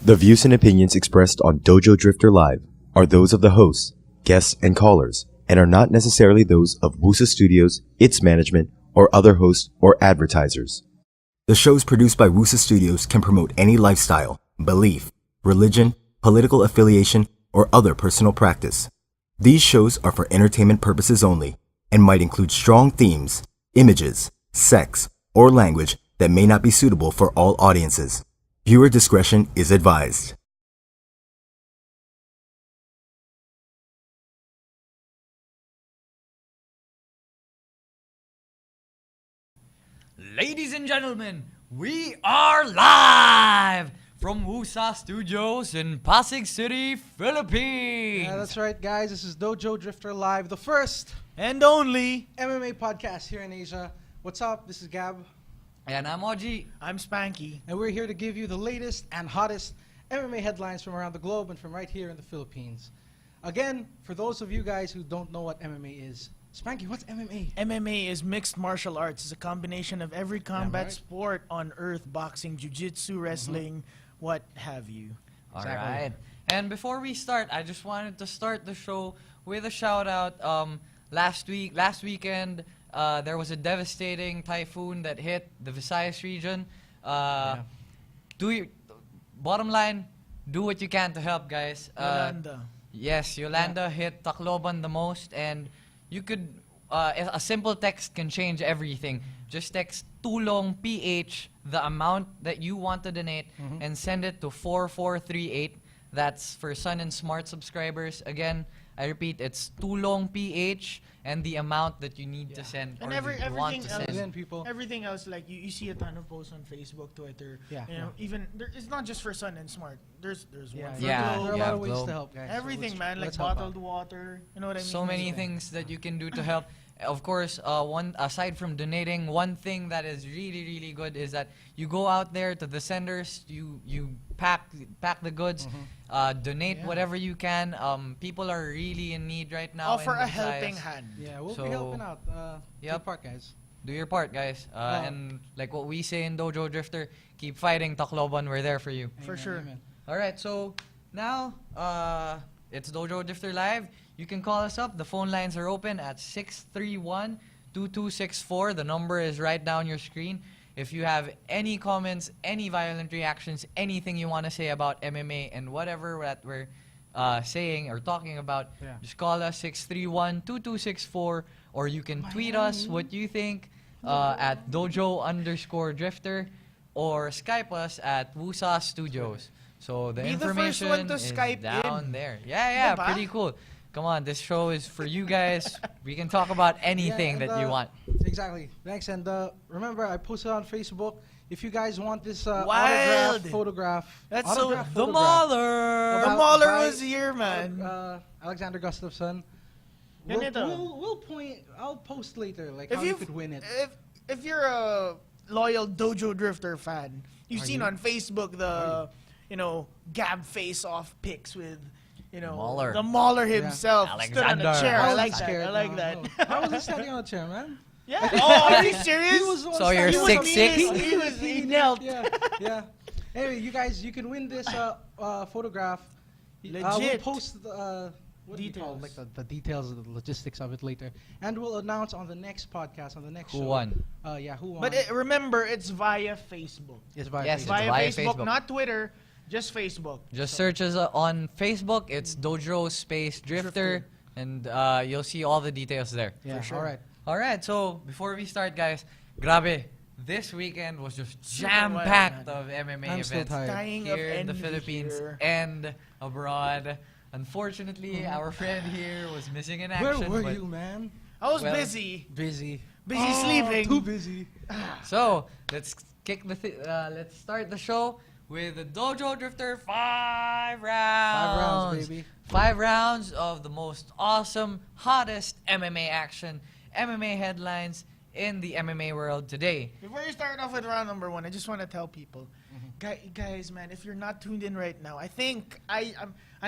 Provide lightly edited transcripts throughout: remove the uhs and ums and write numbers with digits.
The views and opinions expressed on Dojo Drifter Live are those of the hosts, guests, and callers, and are not necessarily those of Wusa Studios, its management, or other hosts or advertisers. The shows produced by Wusa Studios can promote any lifestyle, belief, religion, political affiliation, or other personal practice. These shows are for entertainment purposes only and might include strong themes, images, sex, or language that may not be suitable for all audiences. Viewer discretion is advised. Ladies and gentlemen, we are live from Wusa Studios in Pasig City, Philippines. Yeah, that's right, guys. This is Dojo Drifter Live, the first And only. MMA podcast here in Asia. What's up? This is Gab, And I'm Oji. I'm Spanky. and we're here to give you the latest and hottest MMA headlines from around the globe and from right here in the Philippines. Again, for those of you guys who don't know what MMA is, Spanky, what's MMA? MMA is mixed martial arts. It's a combination of every combat right. sport on earth: boxing, jiu-jitsu, wrestling, what have you. All Exactly. right. And before we start, I just wanted to start the show with a shout out. Last weekend, there was a devastating typhoon that hit the Visayas region. Bottom line, do what you can to help, guys. Yolanda. Yes, Yolanda hit Tacloban the most, and you could, a simple text can change everything. Just text Tulong PH, the amount that you want to donate, and send it to 4438. That's for Sun and Smart subscribers. Again, I repeat, it's Tulong PH and the amount that you need to send And or you want to everything else, send. Again, people. everything else, like you see a ton of posts on Facebook, Twitter. Yeah. You know, even it's not just for Sun and Smart. There's Yeah, one for Yeah, Globe, there are a yeah, lot of ways Globe. to help, guys. So everything, let's- man. Like let's help bottled out. water. You know what I mean? So many things that you can do to help. Of course, one aside from donating, one thing that is really, really good is that you go out there to the senders, you pack the goods, donate Yeah. whatever you can. People are really in need right now. Offer in a the helping Visayas. hand. Yeah, we'll So- be helping out. Yep. Take part, guys. Do your part, guys. And like what we say in Dojo Drifter, keep fighting, Tacloban. We're there for you. For Amen, sure. amen. All right, so now it's Dojo Drifter Live. You can call us up. The phone lines are open at 631-2264. The number is right down your screen. If you have any comments, any violent reactions, anything you want to say about MMA and whatever that we're saying or talking about, Yeah. just call us 631-2264, or you can tweet us what you think at Dojo_Drifter, or Skype us at Wusa Studios. So the Be the first information one to is Skype down in. there. Yeah, Diba? pretty cool. Come on, this show is for you guys. We can talk about anything Yeah, and, that you want. Exactly. Thanks. And remember, I posted on Facebook. If you guys want this Wild. autograph, photograph, That's autograph The photograph Mauler! The About- Mauler by- was here, man. Alexander Gustafsson. We'll, Ganito. we'll point. I'll post later, like If how you you could win it. If you're a loyal Dojo Drifter fan, you've Are seen you? on Facebook the Gab face-off pics with Mauler. the Mauler himself stood on a Alexander. chair. I I was like that. scared, I like no, that. no. How was he standing on a chair, man? Yeah. Oh, are you serious? He was the one So you're standing on a 6'6"? chair. He knelt. Yeah. Anyway, you guys, you can win this photograph. We'll Legit. post the what do you call it? Details. Like the details of the logistics of it later, and we'll announce on the next podcast, on the next Who show. won? Yeah, who won? But remember, it's via Facebook. It's via Yes, Facebook. it's Via via Facebook, Facebook. not Twitter, just Facebook. Just search us on Facebook. It's Dojo Space Drifter, and you'll see all the details there. Yeah, sure. all right. All right, so before we start, guys, grabe, this weekend was just Super jam-packed wild, of MMA I'm still events tired. Dying of here in the envy Philippines here. and abroad. Unfortunately, our friend here was missing in Where action. were but- you, man? I was Well, busy. Busy. Sleeping. Too busy. So let's let's start the show with the Dojo Drifter 5 rounds. 5 rounds, baby. 5 rounds of the most awesome, hottest MMA action, MMA headlines in the MMA world today. Before you start off with round number 1, I just want to tell people, guys, man, if you're not tuned in right now, I think I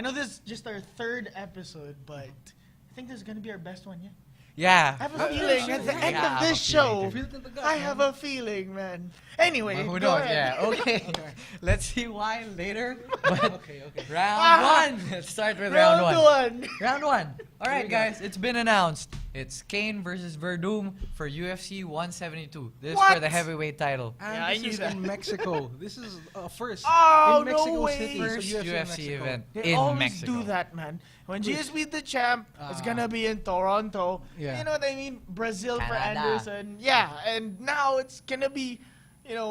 know this is just our 3rd episode, but I think this is gonna be our best one yet. Yeah. I have a feeling at the end Yeah, I of have this a show, feeling too. Feel it in the gut, I man. have a feeling, man. Anyway, Well, who go knows? ahead. Yeah. Okay. Let's see why later. But Okay, okay. round one. Let's start with round one. one. Round one. All right, we go. guys. It's been announced. It's Kane versus Verdum for UFC 172. This is for What? the heavyweight title. And Yeah, I this knew is that. in Mexico. This is first Oh, in no Mexico way. City. First so UFC, in UFC Mexico. event They in always Mexico. do that, man. When GS beat the champ, it's Ah. gonna be in Toronto. Yeah. You know what I mean? Brazil for Canada. Anderson. Yeah, and now it's gonna be,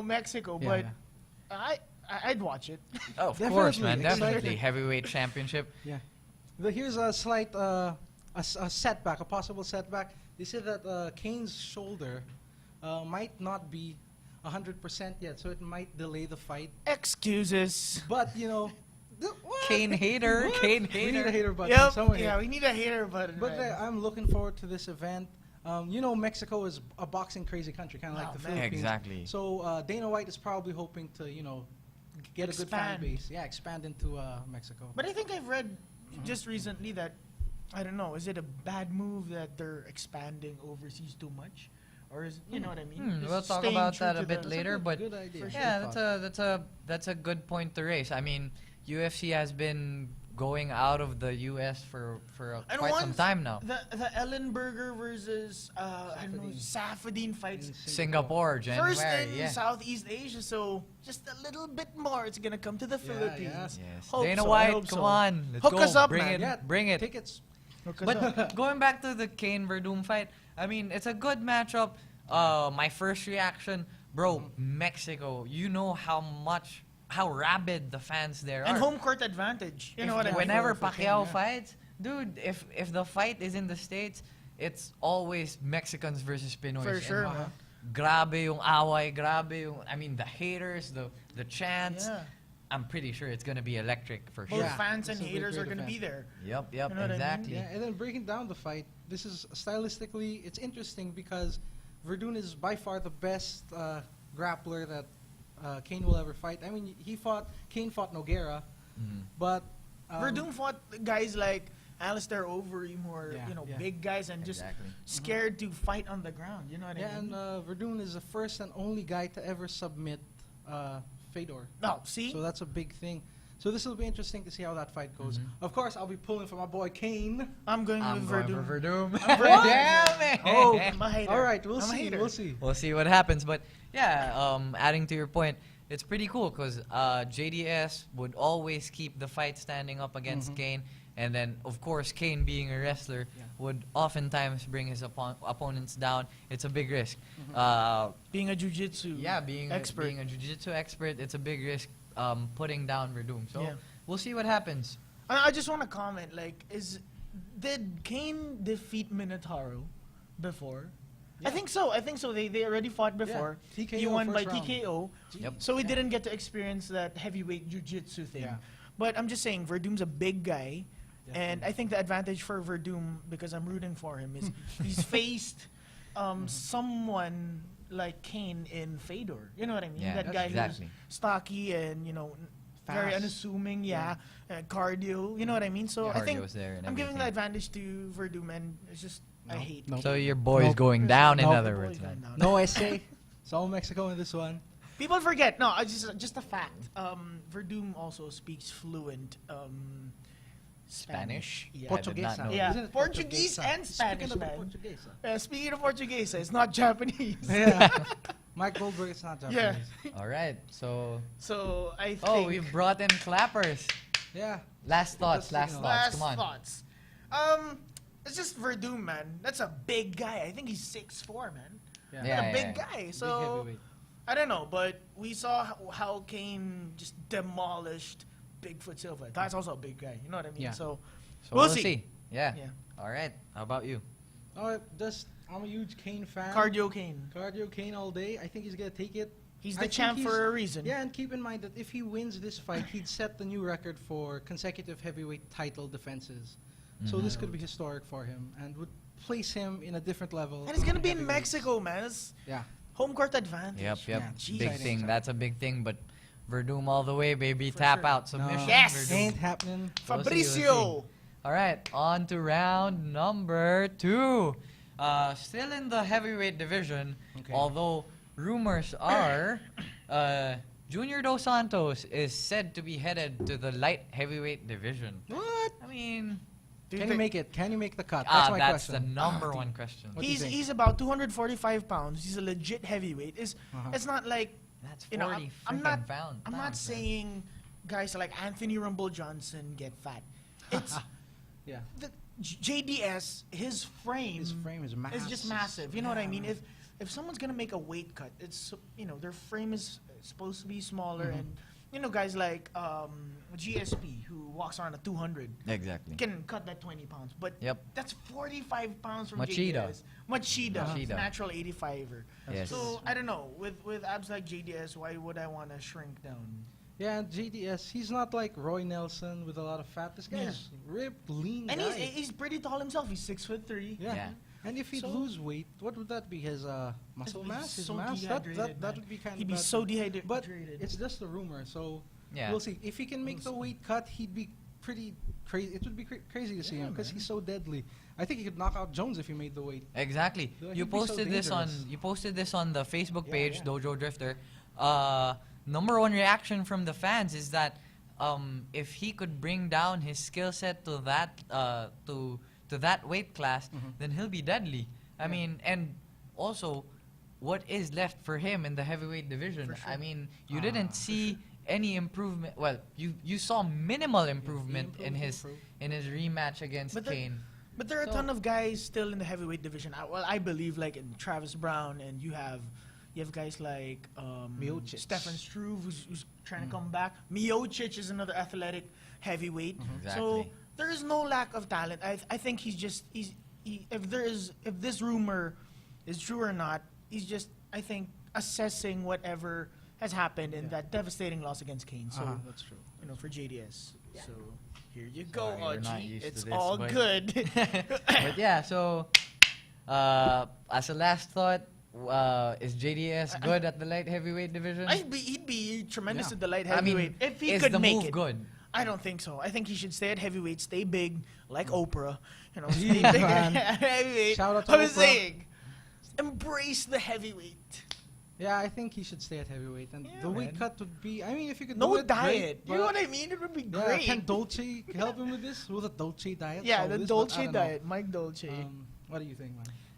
Mexico. Yeah, but yeah. I'd watch it. Oh, of course, Definitely. man. Definitely. Excited. Heavyweight championship. Yeah. Here's a slight a setback, a possible setback. They say that Kane's shoulder might not be 100% yet, so it might delay the fight. Excuses. But Kane hater. What? Kane We need a hater. hater button Yep. somewhere Yeah, here. we need a hater button. But right? I'm looking forward to this event. Mexico is a boxing crazy country, kind of like Oh, the man. Philippines. Exactly. So Dana White is probably hoping to, get a good fan Expand. base. Yeah, expand into Mexico. But I think I've read just recently that, I don't know, is it a bad move that they're expanding overseas too much? Or is, you know what I mean? Just We'll talk staying about true that a to bit the- later, but good idea. yeah, Good thought. that's a good point to raise. I mean, UFC has been going out of the US for And quite some once time now. The Ellenberger versus I don't know, Safadine fights. In Singapore, January. First in Yeah. Southeast Asia, so just a little bit more. It's gonna come to the Philippines. Yes. Hope Dana so, I White, hope come so. on, let's Hook go. us up, bring man. it, Yeah, bring it. Tickets. Hook us up. But going back to the Kane Verdum fight, I mean, it's a good matchup. My first reaction, bro, Mexico. You know how rabid the fans there And are. home court advantage. You know what I mean? Whenever For Kane, Pacquiao yeah. fights, dude, if the fight is in the States, it's always Mexicans versus Pinoys. For And sure, man. Grabe yung away, grabe yung, I mean, the haters, the chants. Yeah. I'm pretty sure it's gonna be electric for Both sure. Yeah. fans and It's a big haters are great gonna be event. there. Yep, You know what I mean? exactly. Yeah, and then breaking down the fight, this is stylistically, it's interesting because Verdun is by far the best grappler that Kane will ever fight. I mean, Kane fought Nogueira, Mhm. but Verdun fought guys like Alistair Overeem, who are Yeah. big guys and just Exactly. scared to fight on the ground. You know what yeah, I mean? and Verdun is the first and only guy to ever submit Fedor. No, see, So that's a big thing. So this will be interesting to see how that fight goes. Mhm. Of course, I'll be pulling for my boy Kane. I'm going I'm with going Verdun. for Verdum. I'm Verdun. Damn it! Oh, I'm a hater. All right, we'll I'm a see. hater. We'll see. We'll see what happens. But yeah, adding to your point, it's pretty cool because JDS would always keep the fight standing up against Mhm. Kane. And then, of course, Kane being a wrestler Yeah. would oftentimes bring his opponents down. It's a big risk. Being a jiu-jitsu Being expert. being a jiu-jitsu expert, it's a big risk putting down Verdum. So Yeah. we'll see what happens. I just want to comment, did Kane defeat Minotauro before? Yeah. I think so. They already fought before. TKO He won by first round. TKO. Yep. So we didn't get to experience that heavyweight jiu-jitsu thing. Yeah. But I'm just saying, Verdum's a big guy. And I think the advantage for Verdum, because I'm rooting for him, is he's faced someone like Kane in Fedor. You know what I mean? Yeah, That guy exactly. who's stocky and, very Fast. unassuming, cardio. You know what I mean? So Yeah, I think cardio's there and I'm giving the everything. advantage to Verdum, and it's just, I hate No. So your boy's Nope. going down, in Nope. other The words, boys man. going down. No essay. It's all Mexico in this one. People forget. No, I just a fact. Verdum also speaks fluent Spanish? Yeah. I did not Portuguesa. know Yeah. Isn't it Portuguese Portuguesa? and Spanish, Speaking of man. Portuguesa. Speaking of Portuguese, it's not Japanese. Yeah. Mike Goldberg is not Japanese. Yeah. All right. So, So I think. we've brought in clappers. Yeah. Last thoughts. Let's, Last you know, thoughts. last Come on. thoughts. It's just Verdum, man. That's a big guy. I think he's 6'4", man. Yeah, a big yeah. guy. Big So heavyweight. I don't know, but we saw how Kane just demolished Bigfoot Silva. That's also a big guy. You know what I mean? Yeah. So So We'll we'll see. see. Yeah. Yeah. All right. How about you? I'm a huge Kane fan. Cardio Kane. Cardio Kane all day. I think he's gonna take it. He's I the think champ he's- for a reason. Yeah, and keep in mind that if he wins this fight, he'd set the new record for consecutive heavyweight title defenses. So this could be historic for him and would place him in a different level. And it's gonna be in heavyweights. Mexico, man. It's Yeah. home court advantage. Yep. Yeah, Jeez. Big exciting, thing. exciting. That's a big thing. But Verdum all the way, baby. For Tap sure. out submission. No, Yes! Verdum. ain't happening. We'll see, we'll Fabricio. All right. On to round number 2. Still in the heavyweight division, Okay. although rumors are Junior Dos Santos is said to be headed to the light heavyweight division. What? I mean, Can you make it? Can you make the cut? That's my that's question. the number one question. What do you think? He's about 245 pounds. He's a legit heavyweight. It's not like That's 40 you know. I'm freaking not. pounds. I'm not saying guys like Anthony Rumble Johnson get fat. It's Yeah. the JDS. His frame His frame is massive. is just massive. You know what I mean? Yeah. If someone's gonna make a weight cut, it's their frame is supposed to be smaller, and guys like GSP who walks around at 200 Exactly. can cut that 20 pounds, but Yep. that's 45 pounds from Machida. JDS. Machida, Machida. natural 85er. Yes. So I don't know. With abs like JDS, why would I want to shrink down? Yeah, and JDS, he's not like Roy Nelson with a lot of fat. This guy's ripped, lean And guy. he's pretty tall himself. He's 6'3". Yeah. Yeah. And if he'd So- lose weight, what would that be? His muscle He'd be mass? His so mass? dehydrated, That man. would be kind of He'd be bad. so dehydrated. But it's just a rumor, so Yeah. we'll see. If he can make the weight cut, he'd be pretty crazy. It would be crazy to see him because he's so deadly. I think he could knock out Jones if he made the weight. Exactly. He'd You be so posted this on the Facebook Yeah, page, yeah. Dojo Drifter. Number one reaction from the fans is that if he could bring down his skill set to that weight class, then he'll be deadly. I mean, and also, what is left for him in the heavyweight division? For sure. I mean, you didn't see any improvement. Well, you saw minimal improvement in his rematch against But the- Kane. But there are a ton of guys still in the heavyweight division. I believe like in Travis Brown, and you have guys like Miocic. Stefan Struve who's trying to come back. Miocic is another athletic heavyweight. So Exactly. there is no lack of talent. I think if this rumor is true or not, he's just I think assessing whatever has happened in that devastating loss against Kane. So That's true. for JDS. So here you go, Sorry, we're not Audrey. used to It's this, all but- good. But yeah, so as a last thought, is JDS good at the light heavyweight division? He'd be tremendous Yeah. at the light I mean, heavyweight if he is could the make move it. good? I don't think so. I think he should stay at heavyweight, stay big, like Oprah. Stay Yeah, big man. at heavyweight. Shout out to I was Oprah. saying, embrace the heavyweight. Yeah, I think he should stay at heavyweight, and Yeah, the weight man. cut would be. I mean, if you could No do it, diet. great, You know but- what I mean? It would be Yeah, great. can Dolce help him with this? With the Dolce diet? Yeah, solve the this? But I Dolce don't know. diet. Mike Dolce. What do you think,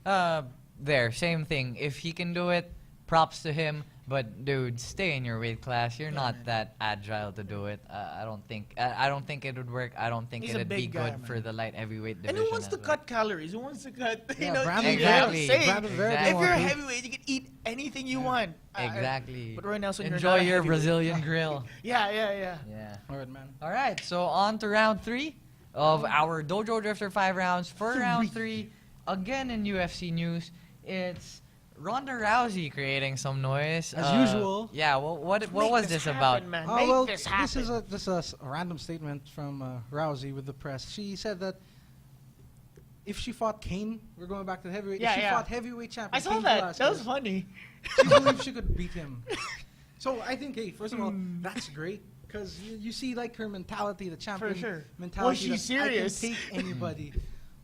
man? There, same thing. If he can do it, props to him. But dude, stay in your weight class. You're not man. that agile to do it. I don't think it would work. I don't think He's a it'd be big guy, good man. for the light heavyweight And division. who wants to as well. cut calories? Who wants to cut? Yeah, Brandon Exactly. Vera. Brandon Vera Exactly. If don't you're a want to. heavyweight, you can eat anything you want. Exactly. But Roy Nelson, you're Enjoy not a your heavyweight. Brazilian grill. Yeah. Yeah. All right, man. All right, so on to round 3 of our Dojo Drifter 5 rounds. For round 3, again in UFC news, it's Ronda Rousey creating some noise. As usual. Yeah, what Make was this this happen, about? Man. Oh, Make well, this happen. is just a random statement from Rousey with the press. She said that if she fought Kane, we're going back to the heavyweight. Yeah, if she yeah. fought heavyweight champion I saw Cain that. Velasquez, That was funny. she believed she could beat him. So I think, hey, first of all, that's great because you see like her mentality, the champion sure. mentality. Was she that serious? I can take anybody.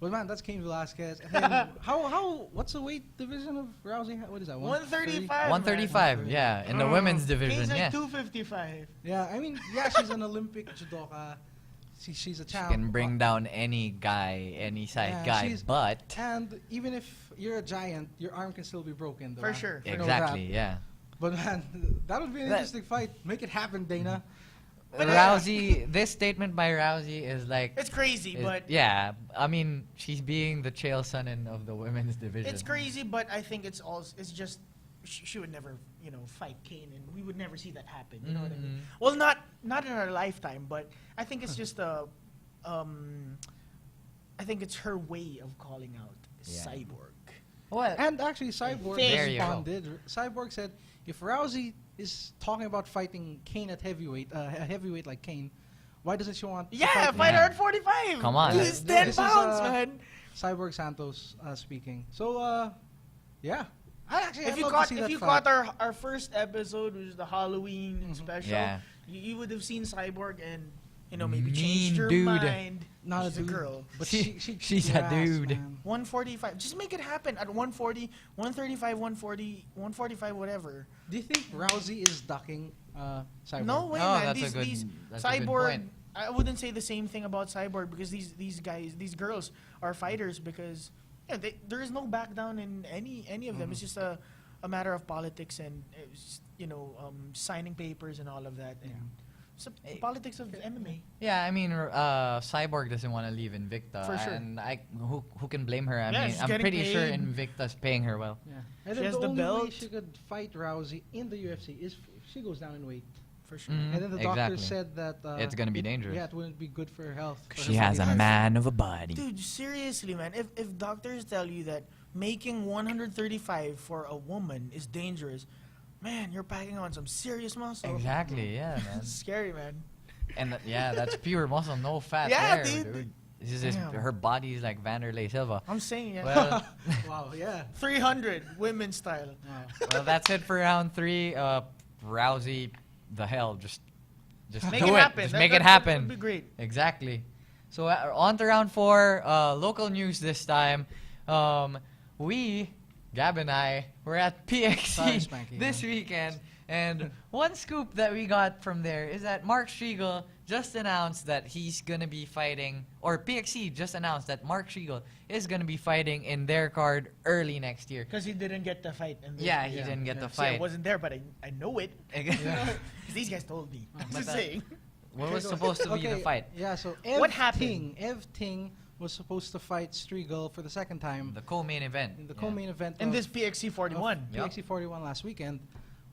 But man, that's Cain Velasquez. And then what's the weight division of Rousey? What is that? 135. 135, yeah, in the women's division, Kane's like yeah. 255. Yeah, I mean, yeah, she's an Olympic judoka. She's a She champ. can bring down any guy, any size Yeah, guy, she's- but And even if you're a giant, your arm can still be broken. For diba? sure. You know exactly, that. yeah. But man, that would be an That- interesting fight. Make it happen, Dana. But, Rousey, this statement by Rousey is like, It's crazy, but yeah, I mean, she's being the Chael Sonnen of the women's division. it's crazy. But I think it's just she would never, fight Kane, and we would never see that happen. You know what I mean? Mhm. Well, not in our lifetime, but I think it's just I think it's her way of calling out Yeah. Cyborg. What? And actually, Cyborg There you go. responded. Cyborg said, if Rousey is talking about fighting Kane at heavyweight, a heavyweight like Kane, why doesn't she want to Yeah, fight fight Yeah. her at 45. Come on. This is 10 This is, pounds, man. Cyborg Santos speaking. So, yeah. I'd If you love to caught see that if you fight. caught our first episode, which is the Halloween special, Yeah. you would have seen Cyborg and maybe Mean changed her dude. mind. Not She's a dude, girl. but She- she she's kicked a your ass, dude. man. 145. Just make it happen at 140, 135, 140, 145, whatever. Do you think Rousey is ducking Cyborg? No way, No, man. that's a These, good- these that's a good Cyborg. point. I wouldn't say the same thing about Cyborg because these guys, these girls are fighters because there is no back down in any of them. It's just a matter of politics and signing papers and all of that. And so politics of MMA. Yeah, I mean, Cyborg doesn't want to leave Invicta. For sure. And who can blame her? I Yeah, mean, she's I'm getting pretty sure paid. Invicta's paying her well. Yeah. And She then has the the only way belt. she could fight Rousey in the UFC is if she goes down in weight. For sure. Mhm. And then the doctor Exactly. said that It's gonna be dangerous. Yeah, it wouldn't be good for her health. for She her has a body. man of a body. Dude, seriously, man. If doctors tell you that making 135 for a woman is dangerous, man, you're packing on some serious muscle. Exactly, yeah, man. It's scary, man. And that's pure muscle, no fat Yeah, there, dude. This is Damn. her body is like Vanderlei Silva. I'm saying, yeah. Well, Wow, yeah. 300 women style. Wow. well, that's it for round 3. Rousey, the hell, just Make do it it. happen. Just That- make that- it happen. That would be great. Exactly. So on to round 4, local news this time. We, Gab and I, were at Sorry, PXC Spanky, this weekend, and one scoop that we got from there is that Mark Striegel just announced that he's gonna be fighting, or PXC just announced that Mark Striegel is gonna be fighting in their card early next year. Because he didn't get the fight. And Yeah, he didn't get the See, I fight. wasn't there, but I know it. Yeah. 'Cause these guys told me. But Just that- saying. What was supposed to be the fight? Yeah, so What happened? Ev Ting was supposed to fight Striegel for the second time The co-main event. in the Yeah. co-main event In of- this PXC 41. Yep. PXC 41 last weekend,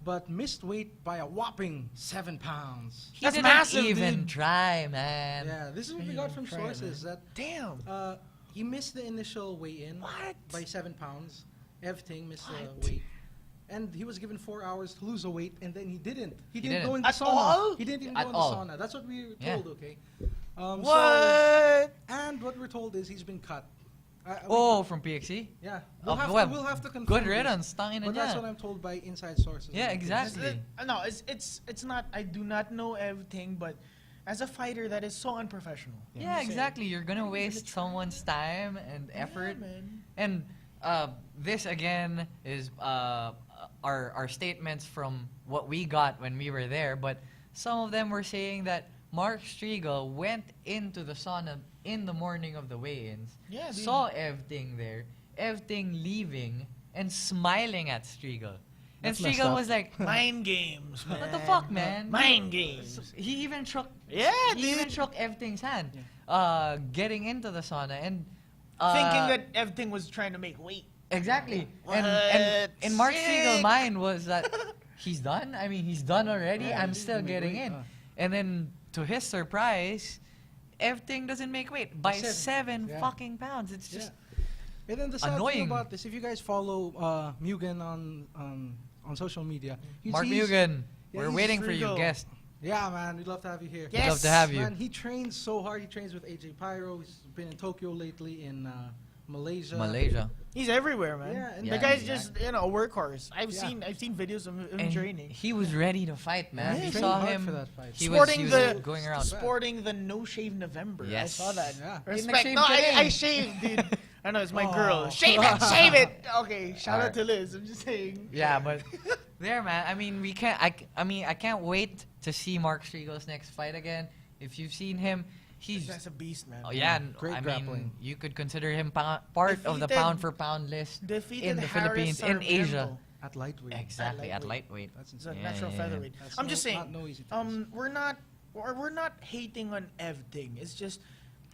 but missed weight by a whopping 7 pounds. He That's didn't massive, even dude. try, man. Yeah, this is what we Didn't got even from try, sources Damn. that he missed the initial weigh-in What? by 7 pounds. Ev Ting missed What? the weight. And he was given 4 hours to lose the weight, and then he didn't. He didn't didn't. go in the At sauna. all? He didn't even At go in the all. sauna. That's what we were Yeah. told, okay? What? And what we're told is he's been cut. Oh, from PXC? Yeah. Oh, We'll have to confirm Good this. riddance, tangina But that's niya. what I'm told by inside sources. Yeah, exactly. No, it's not. I do not know everything, but as a fighter, that is so unprofessional. Yeah, I'm just exactly. You're gonna Not even waste gonna try. someone's time and saying. effort. Yeah, man. And this again is our statements from what we got when we were there. But some of them were saying that Mark Striegel went into the sauna in the morning of the weigh-ins, Yeah, dude. saw Ev Ting there, Ev Ting leaving and smiling at Striegel. And That's messed Striegel up. was like, Mind games, man. "What the fuck, man? Mind games. He even shook. Yeah, he even dude. shook Ev Ting's hand, getting into the sauna and Thinking that everything was trying to make weight. exactly. What? And in Mark Sick. Striegel's mind was that he's done. I mean, he's done already. Yeah, I'm he's still gonna make getting weight, in. huh. And then to his surprise, everything doesn't make weight by 7 Yeah. fucking pounds. It's just And then the sad annoying. thing about this, if you guys follow Mugen on social media, Mark he's- Mugen. yeah, We're he's waiting for you, Striegel. guest. Yeah, man, we'd love to have you here. Yeah. We'd love to have you. Man, he trains so hard. He trains with AJ Pyro. He's been in Tokyo lately, in Malaysia. Malaysia. He's everywhere, man. Yeah, and the Yeah, guy's exactly. just a workhorse. I've Yeah. seen videos of him And training. he was ready to fight, man. Yeah, we he trained saw hard him. for that fight. He was Sporting the going around. sporting the No Shave November. Yes. I saw that. Yeah. Respect. nag-shave No, ka rin. I shaved, dude. I know it's my Oh. girl. Shave it, shave it. Okay, shout out Alright. to Liz. I'm just saying. Yeah, but there, man. I mean, we can't. I mean, I can't wait to see Mark Striegel's next fight again. If you've seen him, he's That's a beast, man. oh yeah. and Great I mean, grappling. you could consider him part of the Defeated- pound for pound list Defeated in the Harris Philippines, in Asia. Sarmiento. At lightweight. Exactly, at lightweight. lightweight. That's It's a insane. Yeah, natural yeah, featherweight. That's I'm just saying. not no easy task. We're not hating on everything. It's just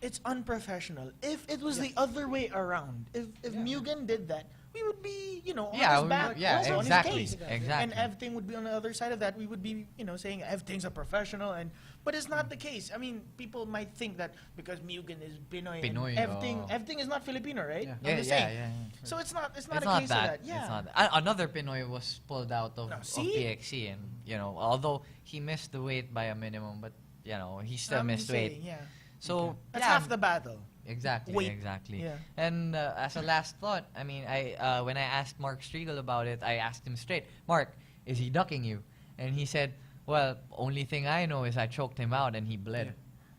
it's unprofessional. If it was the other way around, if Yeah. Mugen did that, we would be on Yeah, his back, yeah, also exactly, on his case. exactly. And everything would be on the other side of that. We would be saying everything's a professional, but it's not the case. I mean, people might think that because Mugen is Pinoy, Pinoy, and everything oh. everything is not Filipino, right? Yeah. I'm Yeah, just yeah, saying. yeah. So it's not a It's case not of that. that. Yeah. It's not. Another Pinoy was pulled out of See? PXC, and although he missed the weight by a minimum, but he still I'm missed just weight. saying, yeah. So That's yeah, half the battle. exactly, weight. exactly. Yeah. And as a last thought, I mean, when I asked Mark Striegel about it, I asked him straight, Mark, is he ducking you? And he said, well, only thing I know is I choked him out and he bled.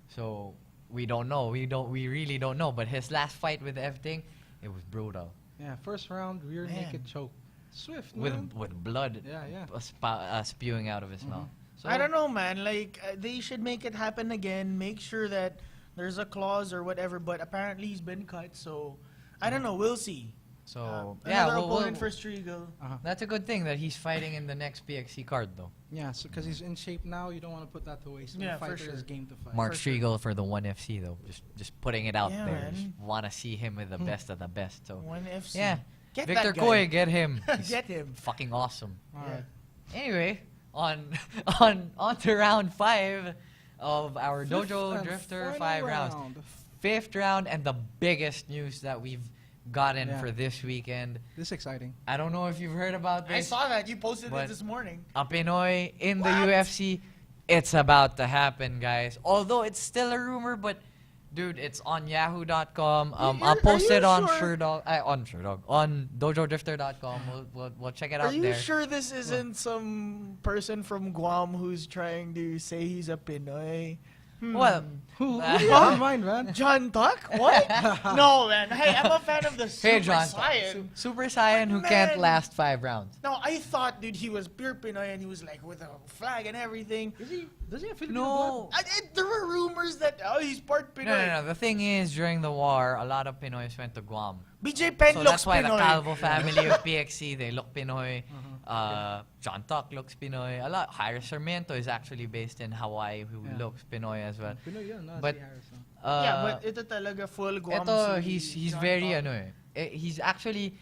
So we don't know. We really don't know. But his last fight with everything, It was brutal. Yeah, first round, rear Man. naked choke. Swift, With man. blood Yeah. spewing out of his mouth. So I don't know, man. Like, they should make it happen again. Make sure that there's a clause or whatever. But apparently he's been cut, so I don't know. We'll see. So Another well, opponent for Striegel. that's a good thing that he's fighting in the next PXC card though. Yeah, so because he's in shape now, you don't want to put that to waste. Yeah, The for fighter sure. is game to fight. Mark For sure. Striegel for the 1FC though. Just putting it out Yeah, there. man. Want to see him with the best of the best. So 1FC. yeah, Get Victor that guy. Koy, get him. He's Get him. fucking awesome. All Yeah. right. Anyway, on to round 5 of our Fifth Dojo and Drifter final 5 rounds. round. 5th round and the biggest news that we've gotten Yeah. for this weekend. This is exciting. I don't know if you've heard about I this. saw that. You posted But- it this morning. A Pinoy in the What? UFC. It's about to happen, guys. Although it's still a rumor, but dude, it's on yahoo.com. I'll post are it you on sure? on dojodrifter.com. We'll check it out Are you there. sure this isn't some person from Guam who's trying to say he's a Pinoy? Well, Who Uh, do you have in mind, man? John Tuck? What? No, man. Hey, I'm a fan of the hey, Super John. Saiyan. Super Saiyan who can't Man. last 5 rounds. No, I thought, dude, he was pure Pinoy and he was like with a flag and everything. Does he have Filipino No. There were rumors that he's part Pinoy. No. The thing is, during the war, a lot of Pinoys went to Guam. BJ Penn So looks that's why Pinoy. the Calvo family of PXC, they look Pinoy. John Tuck looks Pinoy. A lot. Jairo Sarmiento is actually based in Hawaii, who Yeah. looks Pinoy as well. blood? Pinoy yun, no? But- Si Harrison. Yeah, but ito talaga full Guam. Ito, si he's John very Tuck. he's actually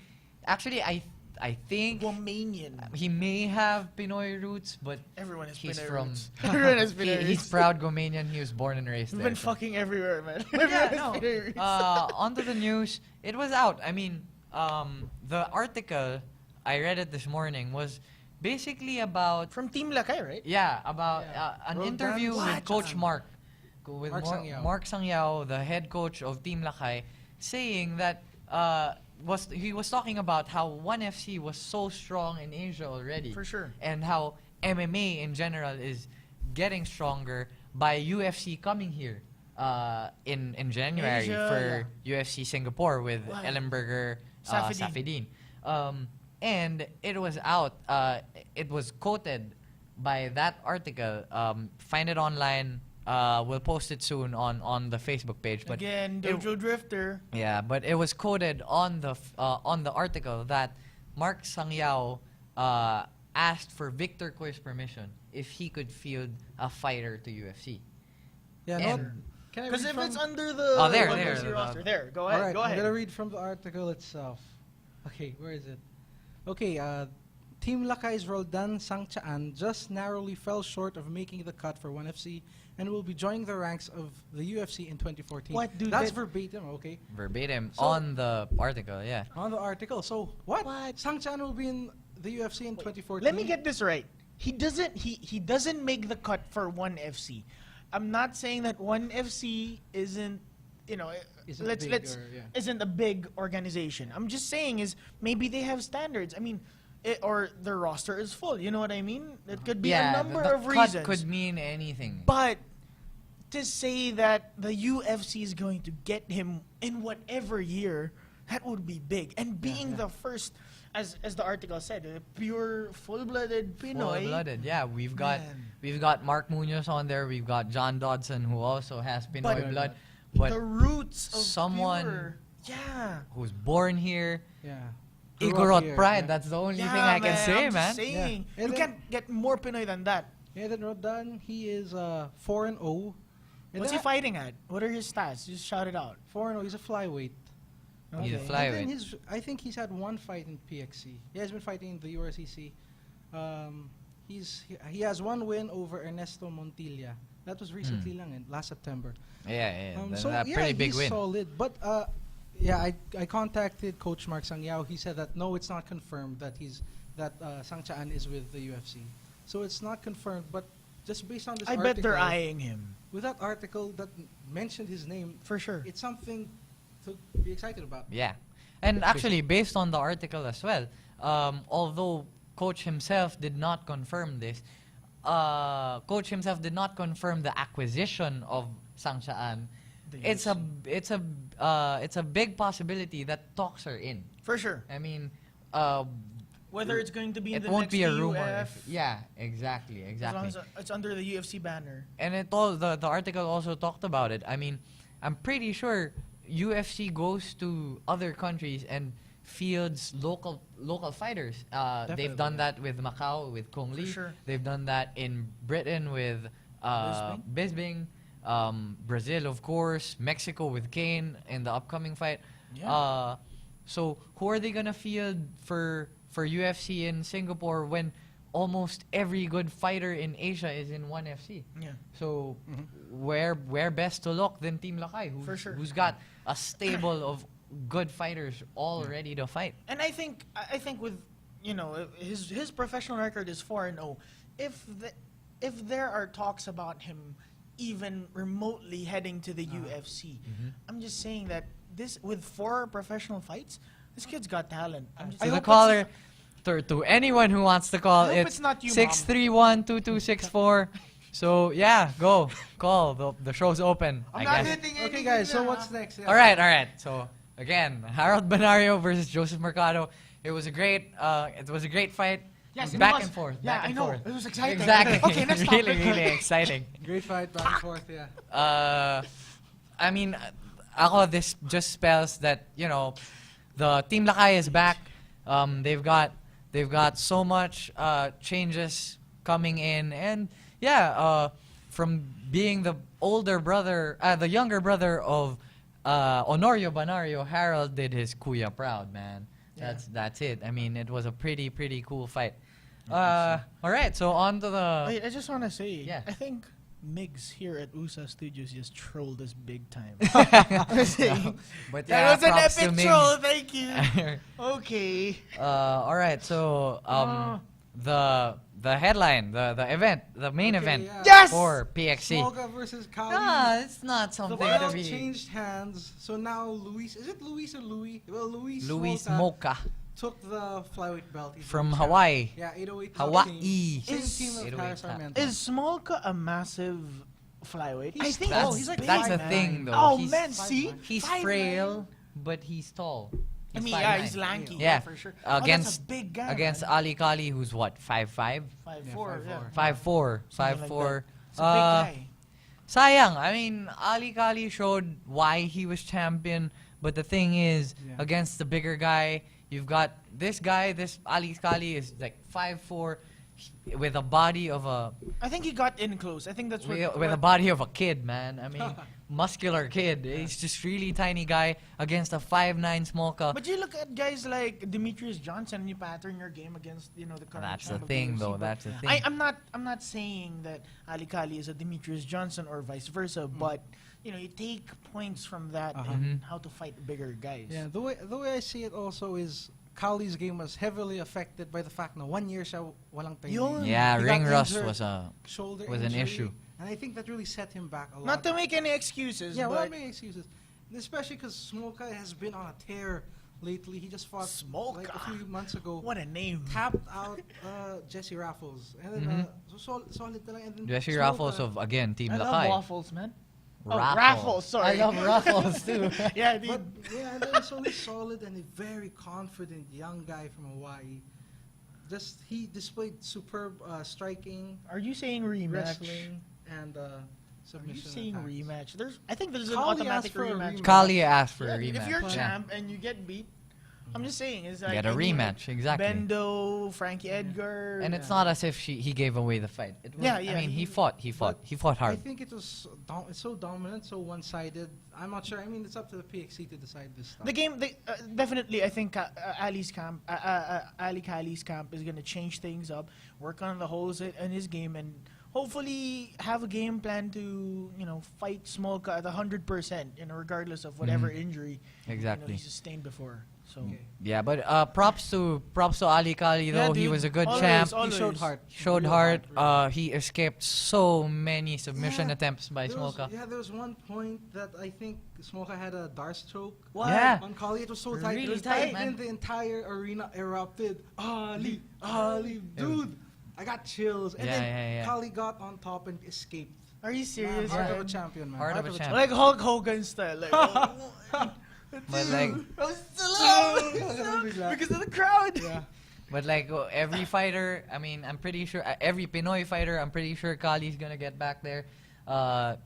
I think Guamanian. he may have Pinoy roots, but Everyone has he's Pinoy from roots. Everyone has Pinoy he's roots. proud Guamanian. He was born and raised We've there. been so. fucking everywhere, man. But yeah, Everyone has Pinoy roots. onto the news. It was out. I mean, the article I read it this morning was basically about From Team Lakay, right? about an Roldan interview with What? Coach Mark, with Mark Sangyao. Mark Sangyao, the head coach of Team Lakay, saying that he was talking about how 1FC was so strong in Asia already, For sure. and how MMA in general is getting stronger by UFC coming here in January Asia, for UFC Singapore with Wow. Ellenberger, Safedin. Safedin. And it was out. It was quoted by that article. Find it online. We'll post it soon on the Facebook page. But Again, it- Dojo Drifter. yeah, but it was quoted on the article that Mark Sangyao asked for Victor Koy's permission if he could field a fighter to UFC. Yeah, And- no. Can I Because read if from- it's under the Oh, there, 1FC there, roster, the- there. Go All ahead. right, Go I'm ahead. gonna read from the article itself. Okay, where is it? Okay, Team Lakay's Roldan Sangchaan just narrowly fell short of making the cut for 1FC and will be joining the ranks of the UFC in 2014. What, dude, That's that- verbatim, okay? Verbatim So- on the article, yeah. On the article. So, what? What? Sangchaan will be in the UFC in 2014? Let me get this right. He doesn't make the cut for 1FC. I'm not saying that 1FC isn't, you know, Isn't let's big or- yeah. isn't a big organization. I'm just saying is maybe they have standards. I mean, or their roster is full. You know what I mean? It could be Yeah, a number the of cut reasons. could mean anything. But to say that the UFC is going to get him in whatever year, that would be big. And being the first, as the article said, a pure full-blooded Pinoy. Full-blooded, yeah. We've Man. got Mark Munoz on there. We've got John Dodson, who also has Pinoy But- blood, the but roots of someone- pure, yeah. who's born here. Yeah. Grew up Igorot here, pride. yeah. That's the only Yeah, thing I can man, say, I'm man. just saying. Yeah. You And can't get more Pinoy than that. Yeah, then Roldan, he is 4-0. And What's he that- fighting at? What are his stats? Just shout it out. 4-0, he's a flyweight. He's a Okay. flyweight. And then I think he's had one fight in PXC. He has been fighting in the URCC. He has one win over Ernesto Montilla. That was recently lang, last September. Yeah. That's So a yeah, pretty big he's win. solid. But yeah, I contacted Coach Mark Sangyao. He said that no, it's not confirmed that Sangchaan is with the UFC. So it's not confirmed. But just based on this I article, bet they're eyeing him. with that article that mentioned his name, For sure. it's something to be excited about. Yeah. And actually, based on the article as well, although Coach himself did not confirm this, Coach himself did not confirm the acquisition of Sangchaan. the it's UFC. a big possibility that talks are in. For sure. I mean, Whether it's going to be in it the won't next be a UF, rumor. Yeah, exactly. as long as it's under the UFC banner. And the article also talked about it. I mean, I'm pretty sure UFC goes to other countries and fields local fighters. They've done that with Macau with Kong Lee. Sure. They've done that in Britain with Bisping. Brazil, of course. Mexico with Kane in the upcoming fight. Yeah. So who are they gonna field for UFC in Singapore when almost every good fighter in Asia is in one FC? Yeah. So where best to look than Team Lakay, who's got a stable of good fighters all ready to fight. And I think with his professional record is 4-0. If there are talks about him even remotely heading to the UFC, I'm just saying that this with 4 professional fights, this kid's got talent. To the caller, to anyone who wants to call, I hope it's it's not you, 631-2264. So yeah, go call. The show's open. I guess. Okay, guys. So what's next? Yeah. All right. So again, Harold Benario versus Joseph Mercado. It was a great fight. Yes, it back was. and forth. Yeah, back and I know. forth. It was exciting. Exactly. Okay, next really, topic. really exciting. Great fight, back and forth. Yeah. I mean, this just spells that the Team Lakay is back. They've got so much changes coming in, and from being the younger brother of Honorio Banario, Harold did his kuya proud, man. That's it. I mean, it was a pretty cool fight. All right, so on to the. Wait, I just want to say, Yeah. I think Migs here at USA Studios just trolled us big time. But That was an props to epic Ming. troll. Thank you. Okay. All right, so the headline, the event, the main event yeah. Yes! for PXC. Smolka versus Kali. It's not The something belt to be. changed hands, so now Luis. Is it Luis or Louis? Well, Luis Luis Smolka Mocha took the flyweight belt. He's from the champ. Hawaii. Yeah, 808. Hawaii. Same team of 808 Paris top. Armento. Is Smolka a massive flyweight? He's I think tall. That's, He's like that's the 5'9". thing, though. Oh he's, man, see, he's 5'9". frail, but he's tall. I He's mean, yeah, 5'9". he's lanky. Yeah, For sure. against that's a big guy. against man. Ali Kali, who's what 5'5", 5'4". Yeah. 5'4", Something like 5'4". that. It's a big guy. Sayang. I mean, Ali Kali showed why he was champion, but the thing is, against the bigger guy, you've got this guy. This Ali Kali is like 5'4", with a body of a I think he got in close. I think that's what. with a body of a kid, man. I mean, muscular kid. He's just really tiny guy against a 5'9" Smolka. But you look at guys like Demetrius Johnson, and you pattern your game against the current. That's the champ of thing, UFC, though. but That's the thing. I'm not saying that Ali Kali is a Demetrius Johnson or vice versa, but you take points from that and how to fight bigger guys. Yeah, the way I see it also is Kali's game was heavily affected by the fact na 1 year siya walang training. Yun. Yeah, He got ring rust injured, was shoulder an injury, issue. and I think that really set him back a lot. Not to make any excuses, Yeah, but well, many excuses. Especially because Smolka has been on a tear lately. He just fought like a few months ago. what a name. Tapped out Jesse Raffles. And then, solid talaga. And then Jesse Smolka- Raffles of again Team I love Lakay. waffles, man. Raffles. Raffles, sorry. I love Raffles too. Yeah, But dude. yeah, they're so solid and a very confident young guy from Hawaii. He displayed superb striking, Are you saying rematch? wrestling, and Are you submission. saying attacks. rematch? I think there's an Kali automatic asked for a rematch. rematch. Kali asked for Yeah, a rematch. if you're yeah. champ and you get beat, I'm just saying it's like Get a any rematch, exactly. Bendo, Frankie Edgar, And it's not as if he gave away the fight. It was, Yeah, I mean, he he- fought I hard. think it was it's so dominant, so one-sided. I'm not sure. I mean, it's up to the PXC to decide this stuff. The game, definitely, I think Ali Kali's camp is going to change things up, work on the holes in his game, and hopefully have a game plan to, fight Smolka at 100%, regardless of whatever injury Exactly. he sustained before. So Yeah, but props to Ali Kali though. He dude. was a good Always, champ. always. He showed heart. Showed Real heart. really. He escaped so many submission Yeah. attempts by There was- Smolka. there was one point that I think Smolka had a Darce choke. What? Yeah. On Kali, it was so tight. Really It was tight, tight, man. and the entire arena erupted. Ali, dude. I got chills. And Yeah, then yeah, yeah. Kali got on top and escaped. Are you serious? Heart of a man? champion, man. Heart of a champion. Like Hulk Hogan style. Like, But like, I was still because of the crowd. Yeah. but like every fighter, I mean, I'm pretty sure every Pinoy fighter, I'm pretty sure Kali's gonna get back there.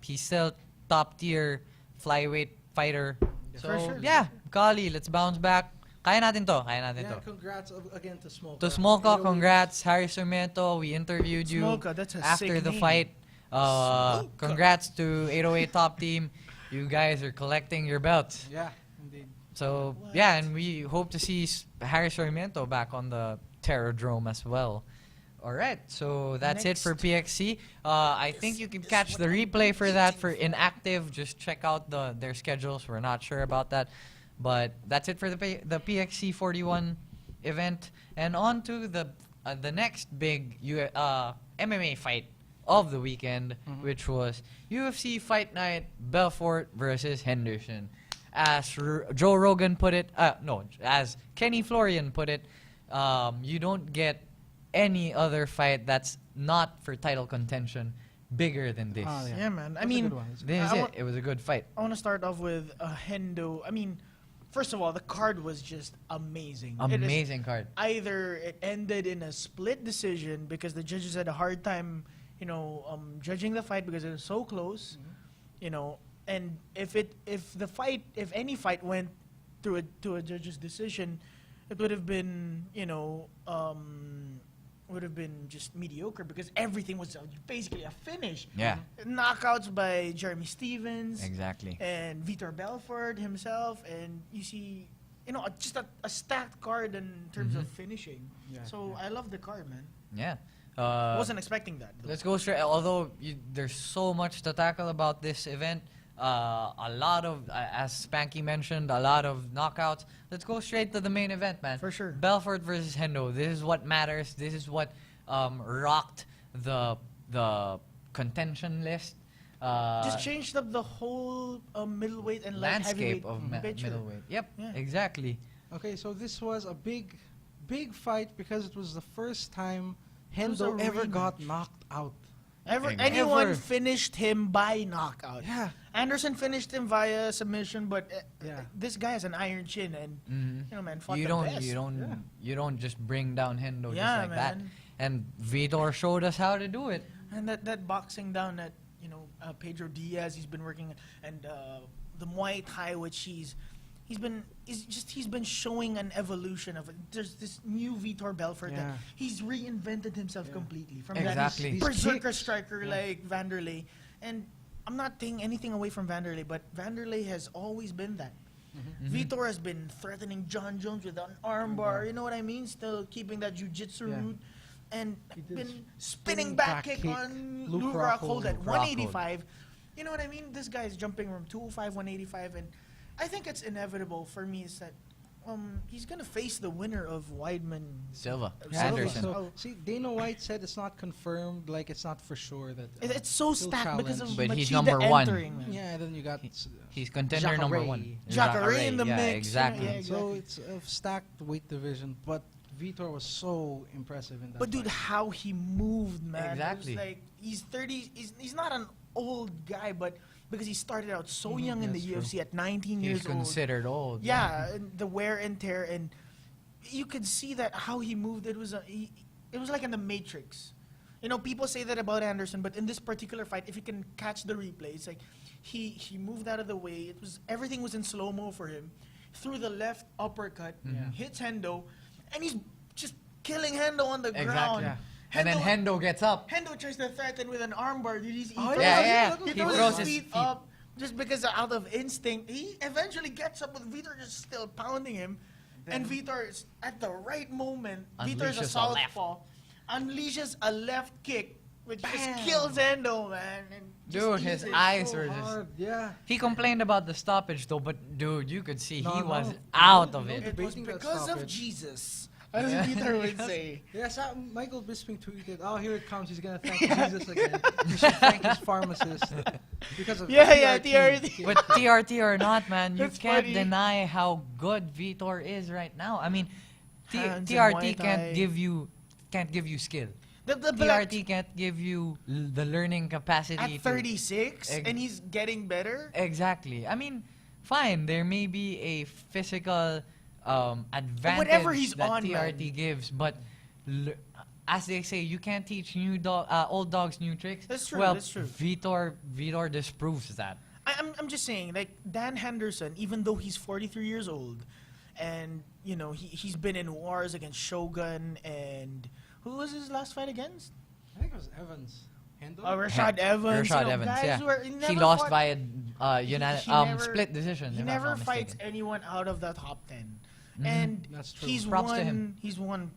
He's still top tier flyweight fighter. So For sure. yeah, Kali, let's bounce back. Kaya natin to. Kaya natin Yeah, to. congrats again to Smolka. To Smolka, You know, congrats. Harry Sarmiento, we interviewed you Smolka, that's a after sick the name. fight. Smolka. Congrats to 808 Top Team. You guys are collecting your belts. Yeah, indeed. So What? yeah, and we hope to see Harry Sarmiento back on the Terradrome as well. All right, so that's it for PXC. I think you can catch the replay for that for inactive. Just check out their schedules. We're not sure about that, but that's it for the PXC 41 event. And on to the next big MMA fight of the weekend, which was UFC Fight Night Belfort versus Henderson. As Joe Rogan put it, as Kenny Florian put it, you don't get any other fight that's not for title contention bigger than this. Ah, Yeah, man. I That's a mean, good one. This is I it. want- It was a good fight. I want to start off with Hendo. I mean, first of all, the card was just amazing. It is Amazing card. either it ended in a split decision because the judges had a hard time, judging the fight because it was so close, and if any fight went to a judge's decision, it would have been, would have been just mediocre because everything was basically a finish. Yeah. Knockouts by Jeremy Stevens Exactly. and Vitor Belfort himself, and you see, just a stacked card in terms of finishing. Yeah, So I love the card, man. Yeah. Wasn't expecting that. Though. Let's go straight. Although there's so much to tackle about this event, a lot of, as Spanky mentioned, a lot of knockouts. Let's go straight to the main event, man. For sure. Belfort versus Hendo. This is what matters. This is what rocked the contention list. Just changed up the whole middleweight and light Landscape heavyweight of picture. middleweight. Yep, Yeah. exactly. Okay, so this was a big fight because it was the first time was a Hendo ever rematch. got knocked out. Anyone Ever. finished him by knockout. Yeah. Anderson finished him via submission, but Yeah. this guy has an iron chin, and man, fought You the don't, best. you don't just bring down Hendo Yeah, just like that. man. And Vitor showed us how to do it. And that boxing down that Pedro Diaz, he's been working, and the Muay Thai, which he's been showing an evolution of it. There's this new Vitor Belfort Yeah. that he's reinvented himself completely from Exactly. that These berserker kicks. striker like Vanderlei. And I'm not taking anything away from Vanderlei, but Vanderlei has always been that. Vitor has been threatening John Jones with an armbar, you know what I mean? Still keeping that jiu-jitsu Yeah. route. And He did been spinning spinning back back kick kick. on Luke Luke Rockhold. Rockhold at Luke 185. You know what I mean? This guy's jumping from 205, 185, and I think it's inevitable for me is that he's gonna face the winner of Weidman. Silva. Silva. Anderson. So, Oh. see, Dana White said it's not confirmed, like it's not for sure that. It's so he'll stacked because of challenge. But he's Machida number one. entering, man. Yeah, then you got. He's contender Jacare. number one. Jacare in the yeah, mix. Exactly. Yeah, So exactly. it's a stacked weight division, but Vitor was so impressive in that. But dude, fight. how he moved, man. Exactly. It was like he's 30. He's not an old guy, but because he started out so young in the that's UFC at 19 He's years old. considered old. Yeah, and the wear and tear, and you could see that how he moved. It was like in the Matrix. People say that about Anderson, but in this particular fight, if you can catch the replay, it's like he moved out of the way. Everything was in slow mo for him. Threw the left uppercut, hits Hendo, and he's just killing Hendo on the Exactly. ground. Yeah. And then Hendo gets up. Hendo tries to threaten with an armbar. Did he Oh, throws- yeah. He He throws throws his his feet feet. up just because out of instinct. He eventually gets up with Vitor just still pounding him. And Vitor, is at the right moment, Vitor's Unleashes a a southpaw, unleashes a left kick, which just Bam. kills Hendo, man. And just Dude, eats his it. eyes So were just. hard, yeah. He complained about the stoppage though, but dude, you could see No, he no. was out of No, it. It was debating that because of stoppage. Jesus, as Vitor would say. Yes, Michael Bisping tweeted, "Oh, here it comes. He's gonna thank Jesus again. He should thank his pharmacist because of Yeah, TRT." TRT. But TRT or not, man, you That's can't funny. deny how good Vitor is right now. I mean, Hands and TRT Muay Thai. can't give you skill. The black TRT can't give you the learning capacity at to- 36, Ex- and he's getting better. Exactly. I mean, fine. There may be a physical advantage whatever he's that on, TRT man. gives, but as they say, you can't teach old dogs new tricks. That's true, Well, that's true. Vitor disproves that. I'm just saying, like, Dan Henderson, even though he's 43 years old, and you know he's been in wars against Shogun, and who was his last fight against? I think it was Evans. Hendo? Rashad Evans. Rashad you know, Evans, guys yeah. who are- He never lost fought- via he never- split decision. He if I'm never not fights mistaken. anyone out of the top 10, Mhm. and That's true. he's Props to won. him. He's won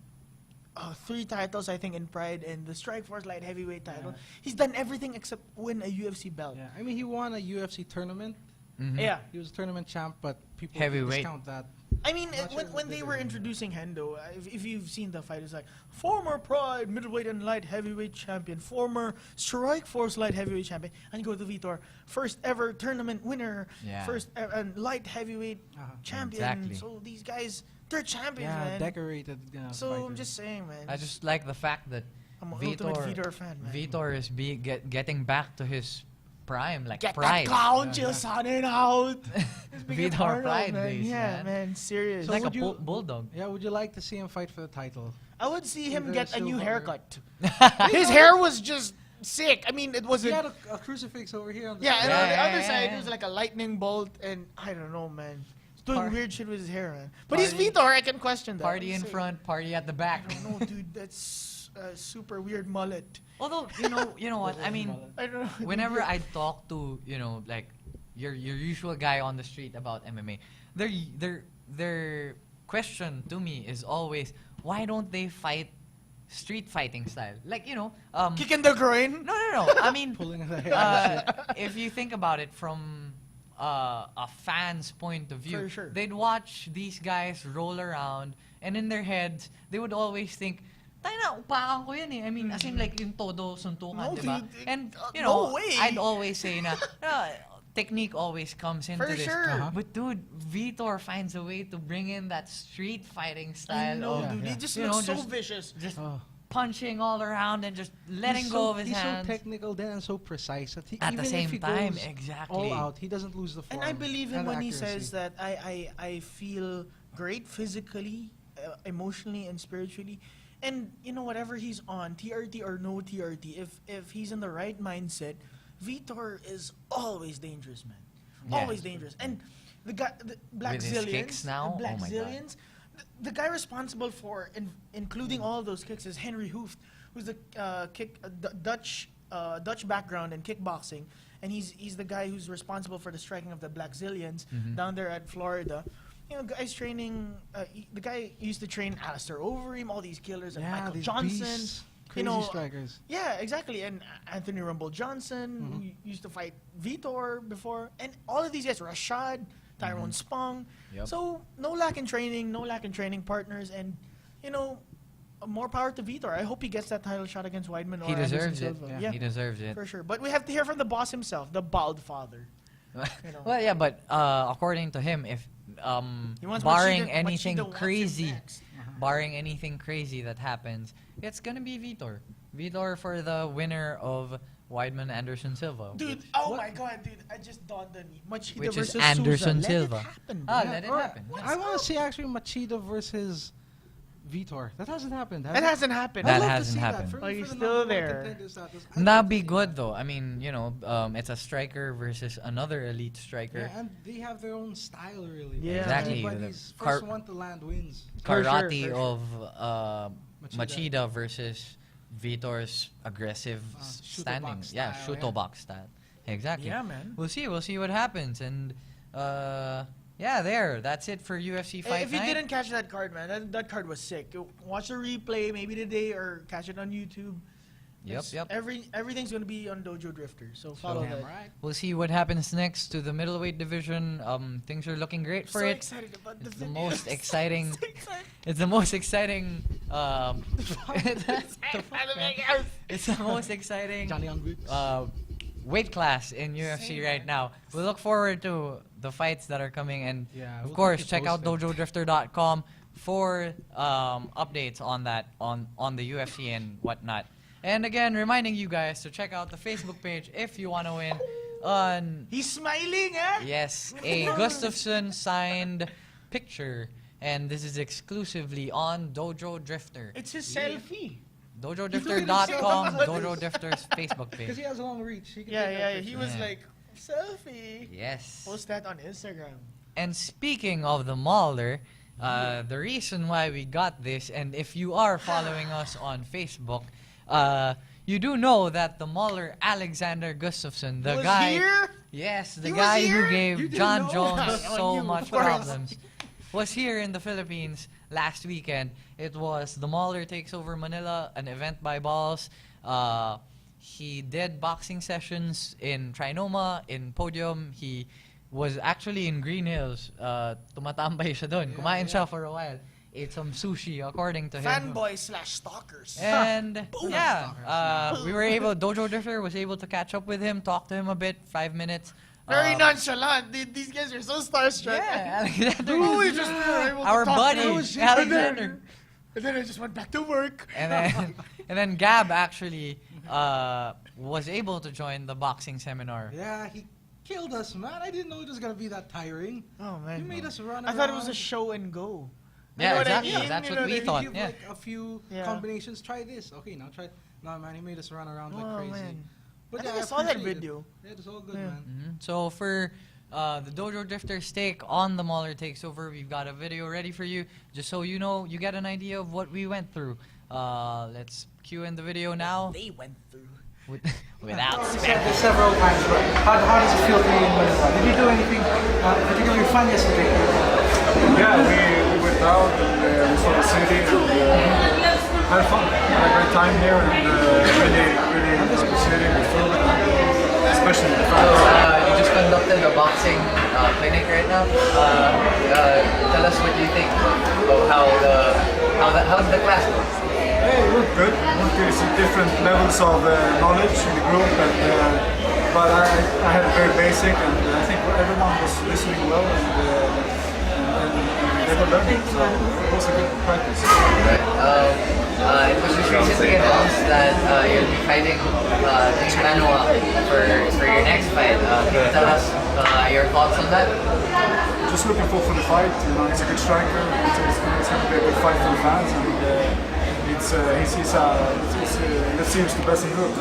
3 titles, I think, in Pride, and the Strikeforce light heavyweight title. Yeah. He's done everything except win a UFC belt. Yeah, I mean, he won a UFC tournament. Mhm. Yeah. He was a tournament champ, but people Heavyweight. discount that. I mean, Not sure when if they they were did. introducing Hendo, if you've seen the fight, it's like former Pride middleweight and light heavyweight champion, former Strikeforce light heavyweight champion, and you go to Vitor, first ever tournament winner, Yeah. first and light heavyweight champion. Exactly. So these guys, they're champions, Yeah, man. decorated. So I'm fighter. just saying, man. I just like the fact that I'm an ultimate Vitor, Vitor fan, man. Vitor is getting back to his prime, like Get pride. that count, Yeah, you son it out. Speaking of Vitor Arnold, pride man. days, Yeah, man. serious. So like a would you- bulldog. Yeah, would you like to see him fight for the title? I would see him Either get a new silver- haircut. His hair was just sick. I mean, it He wasn't. had a crucifix over here on the Yeah, side. and Yeah, on the yeah, other yeah, side, yeah. it was like a lightning bolt, and I don't know, man. He's doing Par- weird shit with his hair, man. But he's Party- Vitor, I can question that. Party I'm in saying. front, party at the back. I don't know, dude. That's a super weird mullet. Although you know what I mean. I don't know. Whenever I talk to like your usual guy on the street about MMA, their question to me is always, why don't they fight street fighting style? Like Kick in the groin. no. I mean, Pulling the hair. if you think about it from a fan's point of view, For sure. they'd watch these guys roll around, and in their heads, they would always think, tayo na, upakan ko yan eh. I mean, as in like yung todo suntukan, No, diba? dude, And, no way. I'd always say na, technique always comes into For this. sure. But dude, Vitor finds a way to bring in that street fighting I style know, of dude. yeah. He just You looks know, so just- vicious. just Oh. punching all around and just letting go of his he's hands. so technical then and so precise that At even the same if he time, goes exactly. all out, he doesn't lose the form. And I believe him and when he accuracy. says that I feel great physically, emotionally, and spiritually. And whatever he's on, TRT or no TRT, if he's in the right mindset, Vitor is always dangerous, man. Yeah. Always dangerous. And the guy, the Black With his Zillions, kicks now? the Black Oh my God. Zillions, the guy responsible for including all those kicks is Henry Hooft, who's the Dutch background in kickboxing, and he's the guy who's responsible for the striking of the Black Zillions Mhm. down there at Florida. Guys training. The guy used to train Alistair Overeem, all these killers, and Yeah, Michael these Johnson. beasts, crazy know, strikers. Yeah, exactly. And Anthony Rumble Johnson, who used to fight Vitor before, and all of these guys, Rashad, Tyrone Spong. Yep. So no lack in training partners, and more power to Vitor. I hope he gets that title shot against Weidman. He or deserves Anderson it. Silva. Yeah. He deserves it. For sure. But we have to hear from the boss himself, the bald father. Well, yeah, but according to him, if He wants barring Machida- anything Machida wants him crazy, next. barring anything crazy that happens, it's gonna be Vitor. Vitor for the winner of Weidman Anderson Silva. Dude, oh my god, dude, I just dawned on me. Machida Which is versus Anderson Souza. Silva. Let it happen, Ah, dude. let it Or- happen. I want to see actually Machida versus Vitor. That hasn't happened. has That it? hasn't happened. That I'd love to hasn't see that. happened. For me, Oh, for you're the still number one there. contender status, I'd That'd love be to see good that. though. I mean, it's a striker versus another elite striker. Yeah, and they have their own style, really. Yeah. Exactly. Anybody's The first car- one to land wins. For sure, Karate for sure. of Machida versus Vitor's aggressive shoot-o-box standing. Yeah, style, shoot box style. Exactly. Yeah, man. We'll see what happens. And that's it for UFC Fight If you Night. didn't catch that card, man, that card was sick. You watch the replay maybe today or catch it on YouTube. Yep. Everything's gonna be on Dojo Drifter, so follow Damn that. right. We'll see what happens next to the middleweight division. Things are looking great for so it. excited about It's the the video. most exciting. So excited. It's the most exciting. It's the most exciting Johnny on boots. weight class in UFC right now. We look forward to the fights that are coming, and Yeah, of we'll course, keep you check out posted. dojodrifter.com for updates on that on the UFC and whatnot. And again, reminding you guys to check out the Facebook page if you want to win on He's smiling, eh? yes, a Gustafsson signed picture. And this is exclusively on Dojo Drifter. It's his selfie. DojoDrifter.com, Dojo Drifter's Facebook Because he page. has a long reach. He can Yeah, take that yeah. picture. He was Yeah. like, selfie. Yes. Post that on Instagram. And speaking of the Mauler, the reason why we got this, and if you are following us on Facebook, you do know that the Mauler Alexander Gustafsson, the Was guy, here? yes, the He was guy here? who gave You didn't John know? Jones On so you, much of course. problems, was here in the Philippines last weekend. It was the Mauler Takes Over Manila, an event by Balls. He did boxing sessions in Trinoma, in Podium. He was actually in Green Hills. Tumatambay siya doon. Kumain siya for a while. Ate some sushi, according to him. Fanboy/stalkers. And yeah, we were able, Dojo Drifter was able to catch up with him, talk to him a bit, 5 minutes. Very nonchalant. These guys are so starstruck. Yeah, Alexander. Oh, we just were able to Our talk buddy, to him. Alexander. And then I just went back to work. And then Gab actually was able to join the boxing seminar. Yeah, he killed us, man. I didn't know it was gonna be that tiring. Oh man. He made us run I thought it around. was a show and go. You Yeah, know what I exactly. mean? That's You what know we I thought. He give Yeah. like a few Yeah. combinations. Try this. Okay, now try. No, man, he made us run around like Oh crazy. man. But I think yeah, I saw that appreciate it. video. Yeah, it's all good, Yeah. man. So for the Dojo Drifter stake on the Mauler Takes Over, we've got a video ready for you, just so you know, you get an idea of what we went through. Let's cue in the video now. They went through. Without You said this several times, but how does it feel to be in Manila? Did you do anything particularly fun yesterday? Yeah, we went out and we saw the city and had fun. Had a great time here and really enjoyed the city, the food, especially the fans. You just conducted a boxing clinic right now. Tell us what you think of how's the class go? Hey, it looked good. Looked good. Some different levels of knowledge in the group, but I had very basic, and I think everyone was listening well and they were learning. So it was a good practice. It was just recently announced that you'll be fighting Team Manoa for your next fight. Can you tell us your thoughts on that? Just looking forward for the fight. You know, he's a good striker. It's going to be a good fight for the fans, and it seems the best in Europe.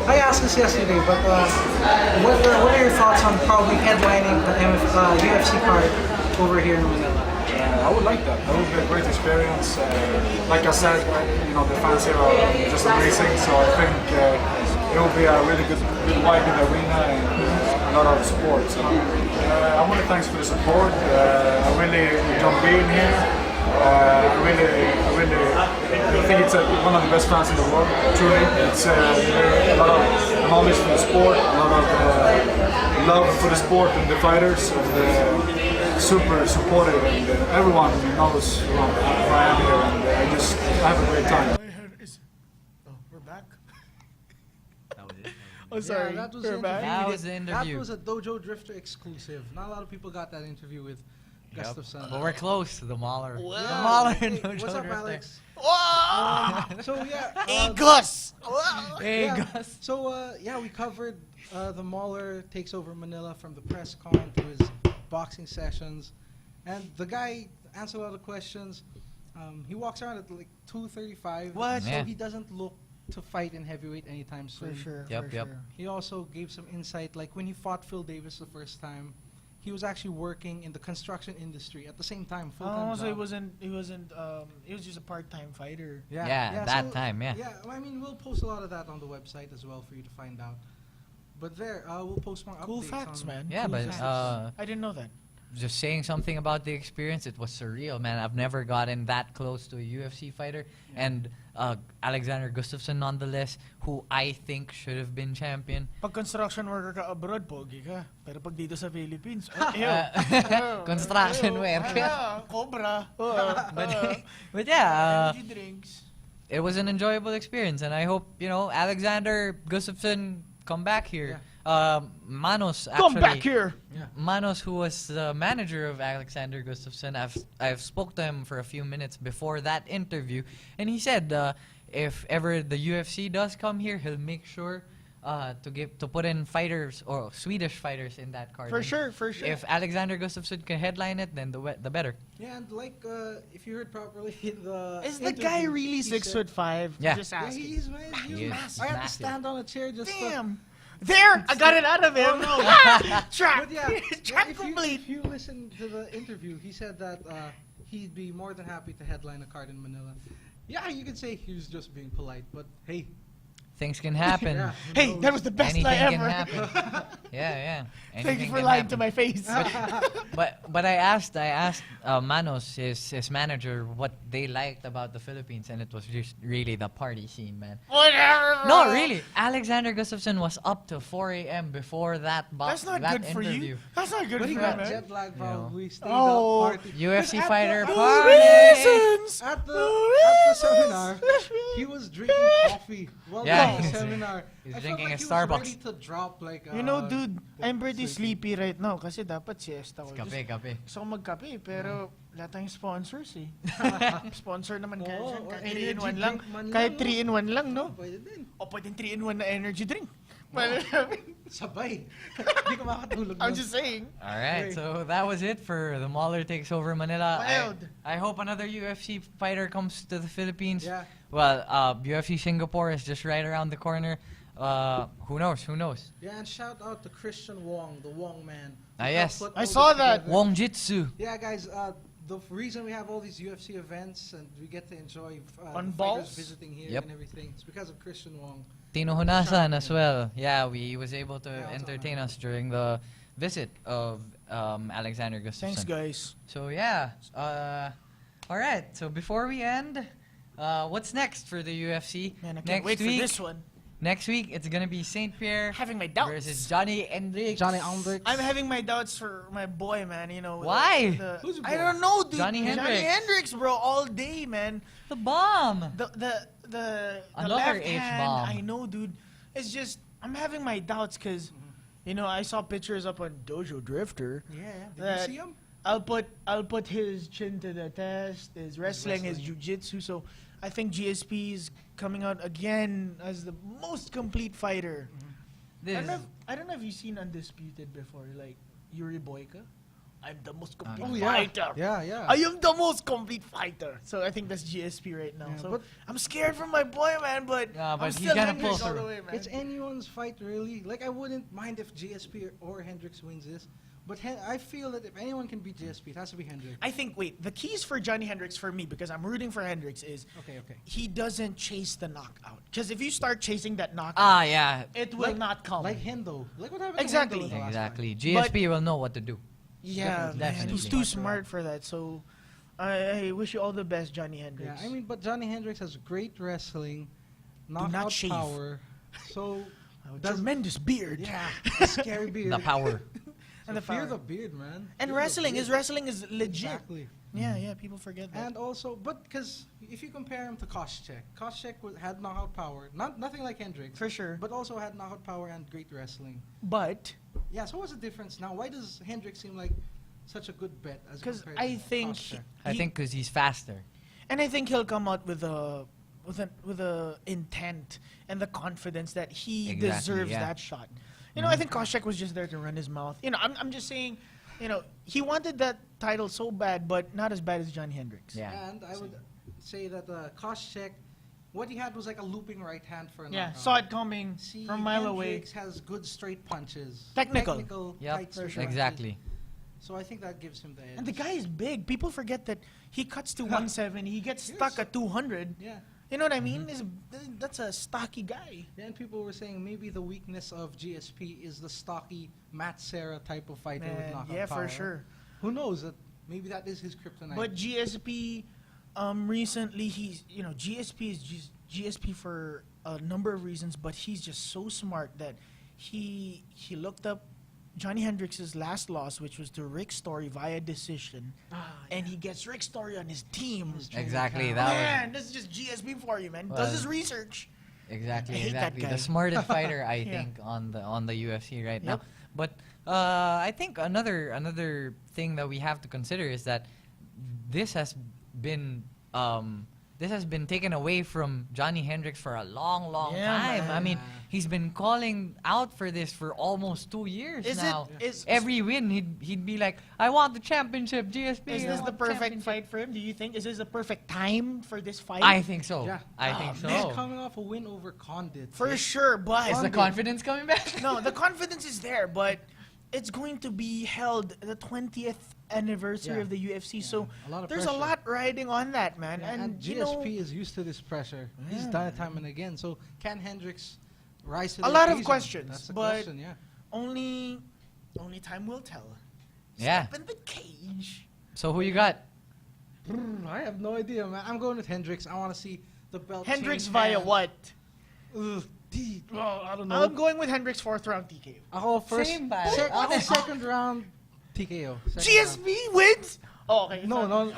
I asked this yesterday, but what are your thoughts on probably headlining the UFC card over here in Manila? I would like that. That would be a great experience. Like I said, you know, the fans here are just amazing. So I think it will be a really good vibe in the arena and a lot of support. So I want to thanks for the support. I really enjoy being here. I think it's one of the best fans in the world. Truly, it's a lot of knowledge for the sport, a lot of love for the sport and the fighters, and super supportive. And everyone knows who I am here, and I have a great time. Oh, we're back. That was it. Oh, sorry. Yeah, that was we're the back. interview. That was the interview. That was a Dojo Drifter exclusive. Not a lot of people got that interview with Gustafsson. But we're close to the Mauler. Wow. The Mauler Hey, and Dojo what's up, Drifter. Alex? Whoa! So yeah, Hey, Gus! Hey, yeah. Gus. So yeah, we covered the Mauler Takes Over Manila from the press con to his boxing sessions, and the guy answered a lot of questions. He walks around at like 235. What? So Yeah. he doesn't look to fight in heavyweight anytime soon. For sure. Yep, for yep. sure. He also gave some insight, like when he fought Phil Davis the first time, he was actually working in the construction industry at the same time, full-time Oh, so job. he was just a part-time fighter. Yeah, that time, yeah. Yeah, I mean, we'll post a lot of that on the website as well for you to find out. But there, we'll post more Cool updates facts, on man. Yeah, Cool but facts. uh, I didn't know that. just saying something about the experience, it was surreal, man. I've never gotten that close to a UFC fighter. And Alexander Gustafsson, nonetheless, who I think should have been champion. Pag construction worker ka abroad, pogi ka. Pero pag dito sa Philippines, Construction worker. Cobra. But yeah, Energy drinks. it was an enjoyable experience, and I hope, Alexander Gustafsson come back here. Manos Come actually. back here. Manos, who was the manager of Alexander Gustafsson, I've spoke to him for a few minutes before that interview, and he said if ever the UFC does come here, he'll make sure to put in fighters or Swedish fighters in that card. For And sure, for sure. If Alexander Gustafsson can headline it, then the better. Yeah, and like if you heard properly, the Is the guy interview, really he 6'5"? Yeah. Just Yeah, asking. he's man. He's He is massive. I had to massive. stand on a chair just to. Damn. There, I got it out of him. Trap. But yeah, Trap if complete. you listen to the interview, he said that he'd be more than happy to headline a card in Manila. Yeah, you could say he was just being polite, but hey, Things can happen. yeah, who Hey, knows? that was the best Anything lie can ever. happen. Yeah. Thank you Anything for can lying happen. to my face. But I asked Manos, his manager, what they liked about the Philippines, and it was just really the party scene, man. Whatever. No, really. Alexander Gustafsson was up to 4 a.m. before that That's not that good for interview. you. That's not good But for he you, got man. jet lag probably. Stayed Oh. up, party. UFC At fighter the- party. Reasons. At the Reasons. seminar, he was drinking coffee while Yeah, doing the he's- seminar. he's I felt drinking like a he Starbucks. was ready to drop like. You know, dude, I'm pretty sleepy. sleepy right now kasi dapat siesta ko. Kape. Gusto ko magkape, pero wala tayong sponsors eh. Sponsor naman Oo, kayo dyan. or Kahit energy 3-in-1 lang. drink man Kahit lang, 3-in-1 lang, no? Pwede din. O pwedeng 3-in-1 na energy drink. Sabay. Hindi ka makatulog. I'm nun. just saying. All right, Great. so that was it for the Mauler Takes Over Manila. Wild. I hope another UFC fighter comes to the Philippines. Yeah. Well, UFC Singapore is just right around the corner. Who knows? Yeah, and shout out to Christian Wong, the Wong man. Ah, yes. Put I all saw this that. together. Wong Jitsu. Yeah, guys, the reason we have all these UFC events and we get to enjoy On the balls? fighters visiting here Yep. and everything, it's because of Christian Wong. Tino Hunasan as well. Yeah, he was able to Yeah, also entertain nice. us during the visit of Alexander Gustafsson. Thanks, guys. So yeah, all right. So before we end, what's next for the UFC? Man, I can't next wait week, for this one. Next week, it's gonna be Saint Pierre Having my doubts. versus Johnny Hendricks. Johnny Hendricks. I'm having my doubts for my boy, man. You know. Why? Who's your I boy? don't know, dude. Johnny Hendricks. Johnny Hendricks, bro, all day, man. The bomb. The Another left H hand, bomb. I know, dude. It's just I'm having my doubts because, you know, I saw pictures up on Dojo Drifter. Yeah, did That- you see him? I'll put his chin to the test, his wrestling, his jiu-jitsu. So I think GSP is coming out again as the most complete fighter. This, I don't know if you've seen Undisputed before, like Yuri Boyka. I'm the most complete Oh, yeah. fighter. Yeah. I am the most complete fighter. So I think that's GSP right now. Yeah, so but- I'm scared for my boy, man, but, Yeah, but I'm he's still gonna Hendricks pull all the through. way, man. It's anyone's fight, really. Like, I wouldn't mind if GSP or Hendricks wins this. But I feel that if anyone can beat GSP, it has to be Hendricks. I think, wait, the keys for Johnny Hendricks for me, because I'm rooting for Hendricks, is Okay. he doesn't chase the knockout. Because if you start chasing that knockout, yeah, it will not come. Like Hendo. Like what happened Exactly. to Hendo in the last exactly. fight. GSP will know what to do. yeah, man, Definitely. he's too smart for that. So I wish you all the best, Johnny Yeah, Hendricks. I mean, but Johnny Hendricks has great wrestling, not knockout shave. power. So, A does- tremendous beard. yeah, a scary beard. The power. And the fear power. the beard, man. And Fear the wrestling, beard. his wrestling is legit. Exactly. Yeah, people forget that. And also, but because if you compare him to Koscheck had knockout power, nothing like Hendricks, For sure. but also had knockout power and great wrestling. But Yeah, so what's the difference now? Why does Hendricks seem like such a good bet as because compared I to think Koscheck? I think because he's faster. and I think he'll come out with a intent and the confidence that he Exactly, deserves yeah. that shot. You know, I think Koscheck was just there to run his mouth. You know, I'm just saying, you know, he wanted that title so bad, but not as bad as Johnny Hendricks. Yeah. And I would say that Koscheck, what he had was like a looping right hand for a Yeah, knockout. saw it coming See, from a mile away. Hendricks has good straight punches. Technical. Yep, tight straight punches. exactly. So I think that gives him the edge. And the guy is big. People forget that he cuts to 170. He gets stuck at 200. Yeah. You know what I mean? That's a stocky guy. Yeah, and people were saying maybe the weakness of GSP is the stocky Matt Serra type of fighter with Man, knockout yeah, power. for sure. Who knows? That maybe that is his kryptonite. But GSP, recently GSP is just GSP for a number of reasons, but he's just so smart that he looked up Johnny Hendricks' last loss, which was to Rick Story via decision, and he gets Rick Story on his team. Exactly. camp. That was. Man, this is just GSP for you, man. Well, Does his research. Exactly, I hate that exactly. guy. The smartest fighter, I Yeah. think, on the UFC right now. Yep. But I think another thing that we have to consider is that this has been taken away from Johnny Hendricks for a long, long Yeah, time. man. I mean, he's been calling out for this for almost 2 years Is now. is Every win, he'd be like, "I want the championship, GSP." is I this want the perfect championship." fight for him? Do you think is this the perfect time for this fight? I think so. Yeah. I think He's so. coming off a win over Condit. for sure, but Is the confidence coming back? no, the confidence is there, but it's going to be held the 20th anniversary Yeah. of the UFC. So A lot of there's a pressure. lot riding on that, man. Yeah, and you GSP know, is used to this pressure. He's done it time and again. So can Hendricks rise to A the lot of occasion? questions, That's the but- question, yeah. only time will tell. Yeah. Step in the cage. So who you got? I have no idea, man. I'm going with Hendricks. I want to see the belt. Hendricks change via hands. what? I don't know. I'm going with Hendricks 4th round TKO. Ako first, Same, pal. ako second round TKO. Second GSP wins. Oh, okay. round. No,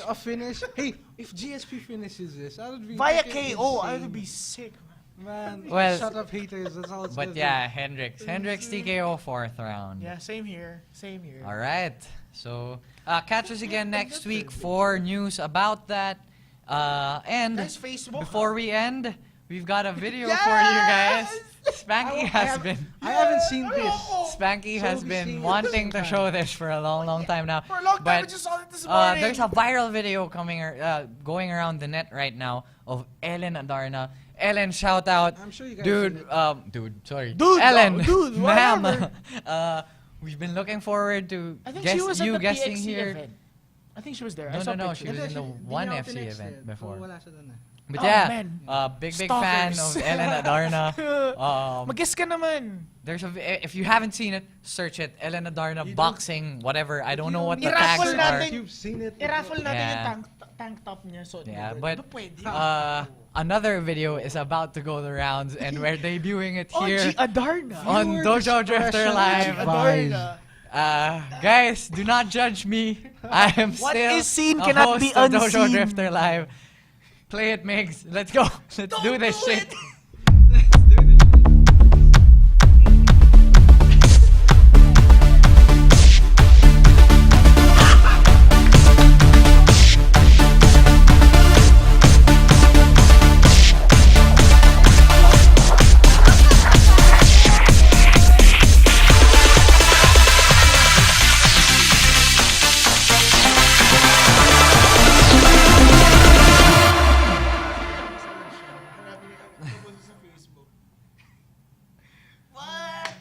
a finish. Hey, if GSP finishes this, I would be Via freaking KO, I insane. would be sick. Man, Well, shut up, haters. That's all it's But gonna yeah, Hendricks TKO 4th round. Yeah, same here. Same here. All right. So catch us again next week for news about that. And Guys, Facebook. before we end, we've got a video for you guys. Spanky has been I haven't seen this. Spanky So has we'll be been seeing it wanting to sometime. show this for a long, long time now. For a long time, But I just saw it this morning. there's a viral video going around the net right now of Ellen Adarna. Ellen, shout out. I'm sure you guys Dude, seen it. sorry. Dude, Ellen, dude, ma'am. whatever. We've been looking forward to I think she was at you the guessing PXC here. event. I think she was there. No, I saw no, she pictures. was in the Hindi One niya ako FC tinext event eh. before. So, wala siya dun eh. But Oh, yeah, man. big fan Stalkers. of Ellen Adarna. Mag-guess ka naman. There's if you haven't seen it, search it. Ellen Adarna You don't- boxing, whatever. I don't know what the I-raffle tags natin. are. You've seen it. I-raffle natin Yeah. yung tank top niya. So, Yeah, di but ba pwede? another video is about to go the rounds, and we're debuting it Oh, here G. Adarna. on Viewer Dojo Drifter discretion Live. advised. Adarna. Guys, do not judge me. I am What still is seen a cannot host be of Dojo unseen. Drifter Live. Play it, Migs. Let's go. Let's do this do shit. it. Let's do this shit. What?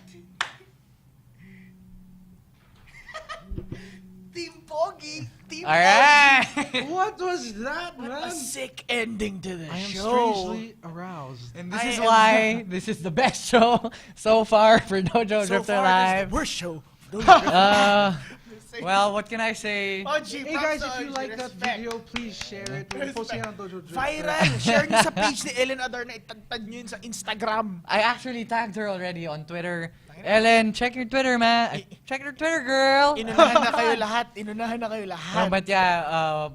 Team Pogi. Team All right. What was that, Pogi. man? A sick ending to the I am show. strangely aroused. And this I is am- why this is the best show so far for Dojo So Drifter far, Live. this is the worst show. Well, what can I say? Oji, Hey props guys, to if you Oji. like that Respect. video, please share it. We'll post it on Dojo Drifter. Viral. Share nyo sa page ni Ellen Adarna. Itagtag nyo yun sa Instagram. I actually tagged her already on Twitter. Ellen, check your Twitter, man. Check your Twitter, girl. Inunahan na kayo lahat. Inunahan na kayo lahat. No, but yeah,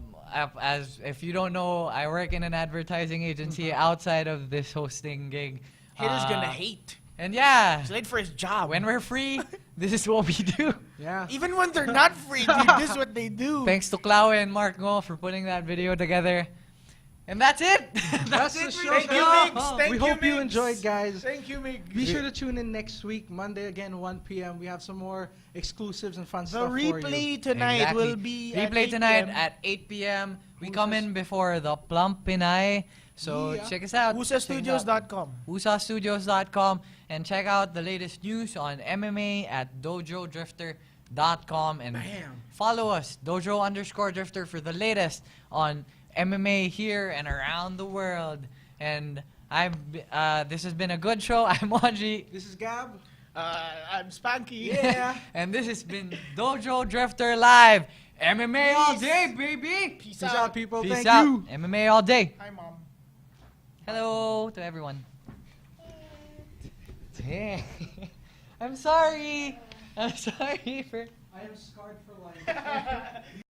as if you don't know, I work in an advertising agency outside of this hosting gig. Haters gonna hate. And yeah, He's late for his job. when we're free, this is what we do. Yeah. Even when they're not free, dude, this is what they do. Thanks to Klaue and Mark Ngo for putting that video together. And that's it. That's the it for show. Thank you, now. Migs. Thank We you, hope you Migs. enjoyed, guys. Thank you, Mig. Be sure to tune in next week, Monday again, 1 p.m. We have some more exclusives and fun The stuff for you. replay tonight Exactly. will be at Replay 8 tonight PM. at 8 p.m. We Who's come this? in before the Plump Pinoy. So Yeah. check us out. USAstudios.com. USAstudios.com and check out the latest news on MMA at dojodrifter.com and follow us, Dojo_Drifter, for the latest on MMA here and around the world. And this has been a good show. I'm Oji. This is Gab. I'm Spanky. Yeah. And this has been Dojo Drifter Live. MMA all day, baby. Peace Peace out, people. Peace Thank out. you. MMA all day. Hi, Mom. Hello to everyone. Dang. I'm sorry. I'm sorry for... I am scarred for life.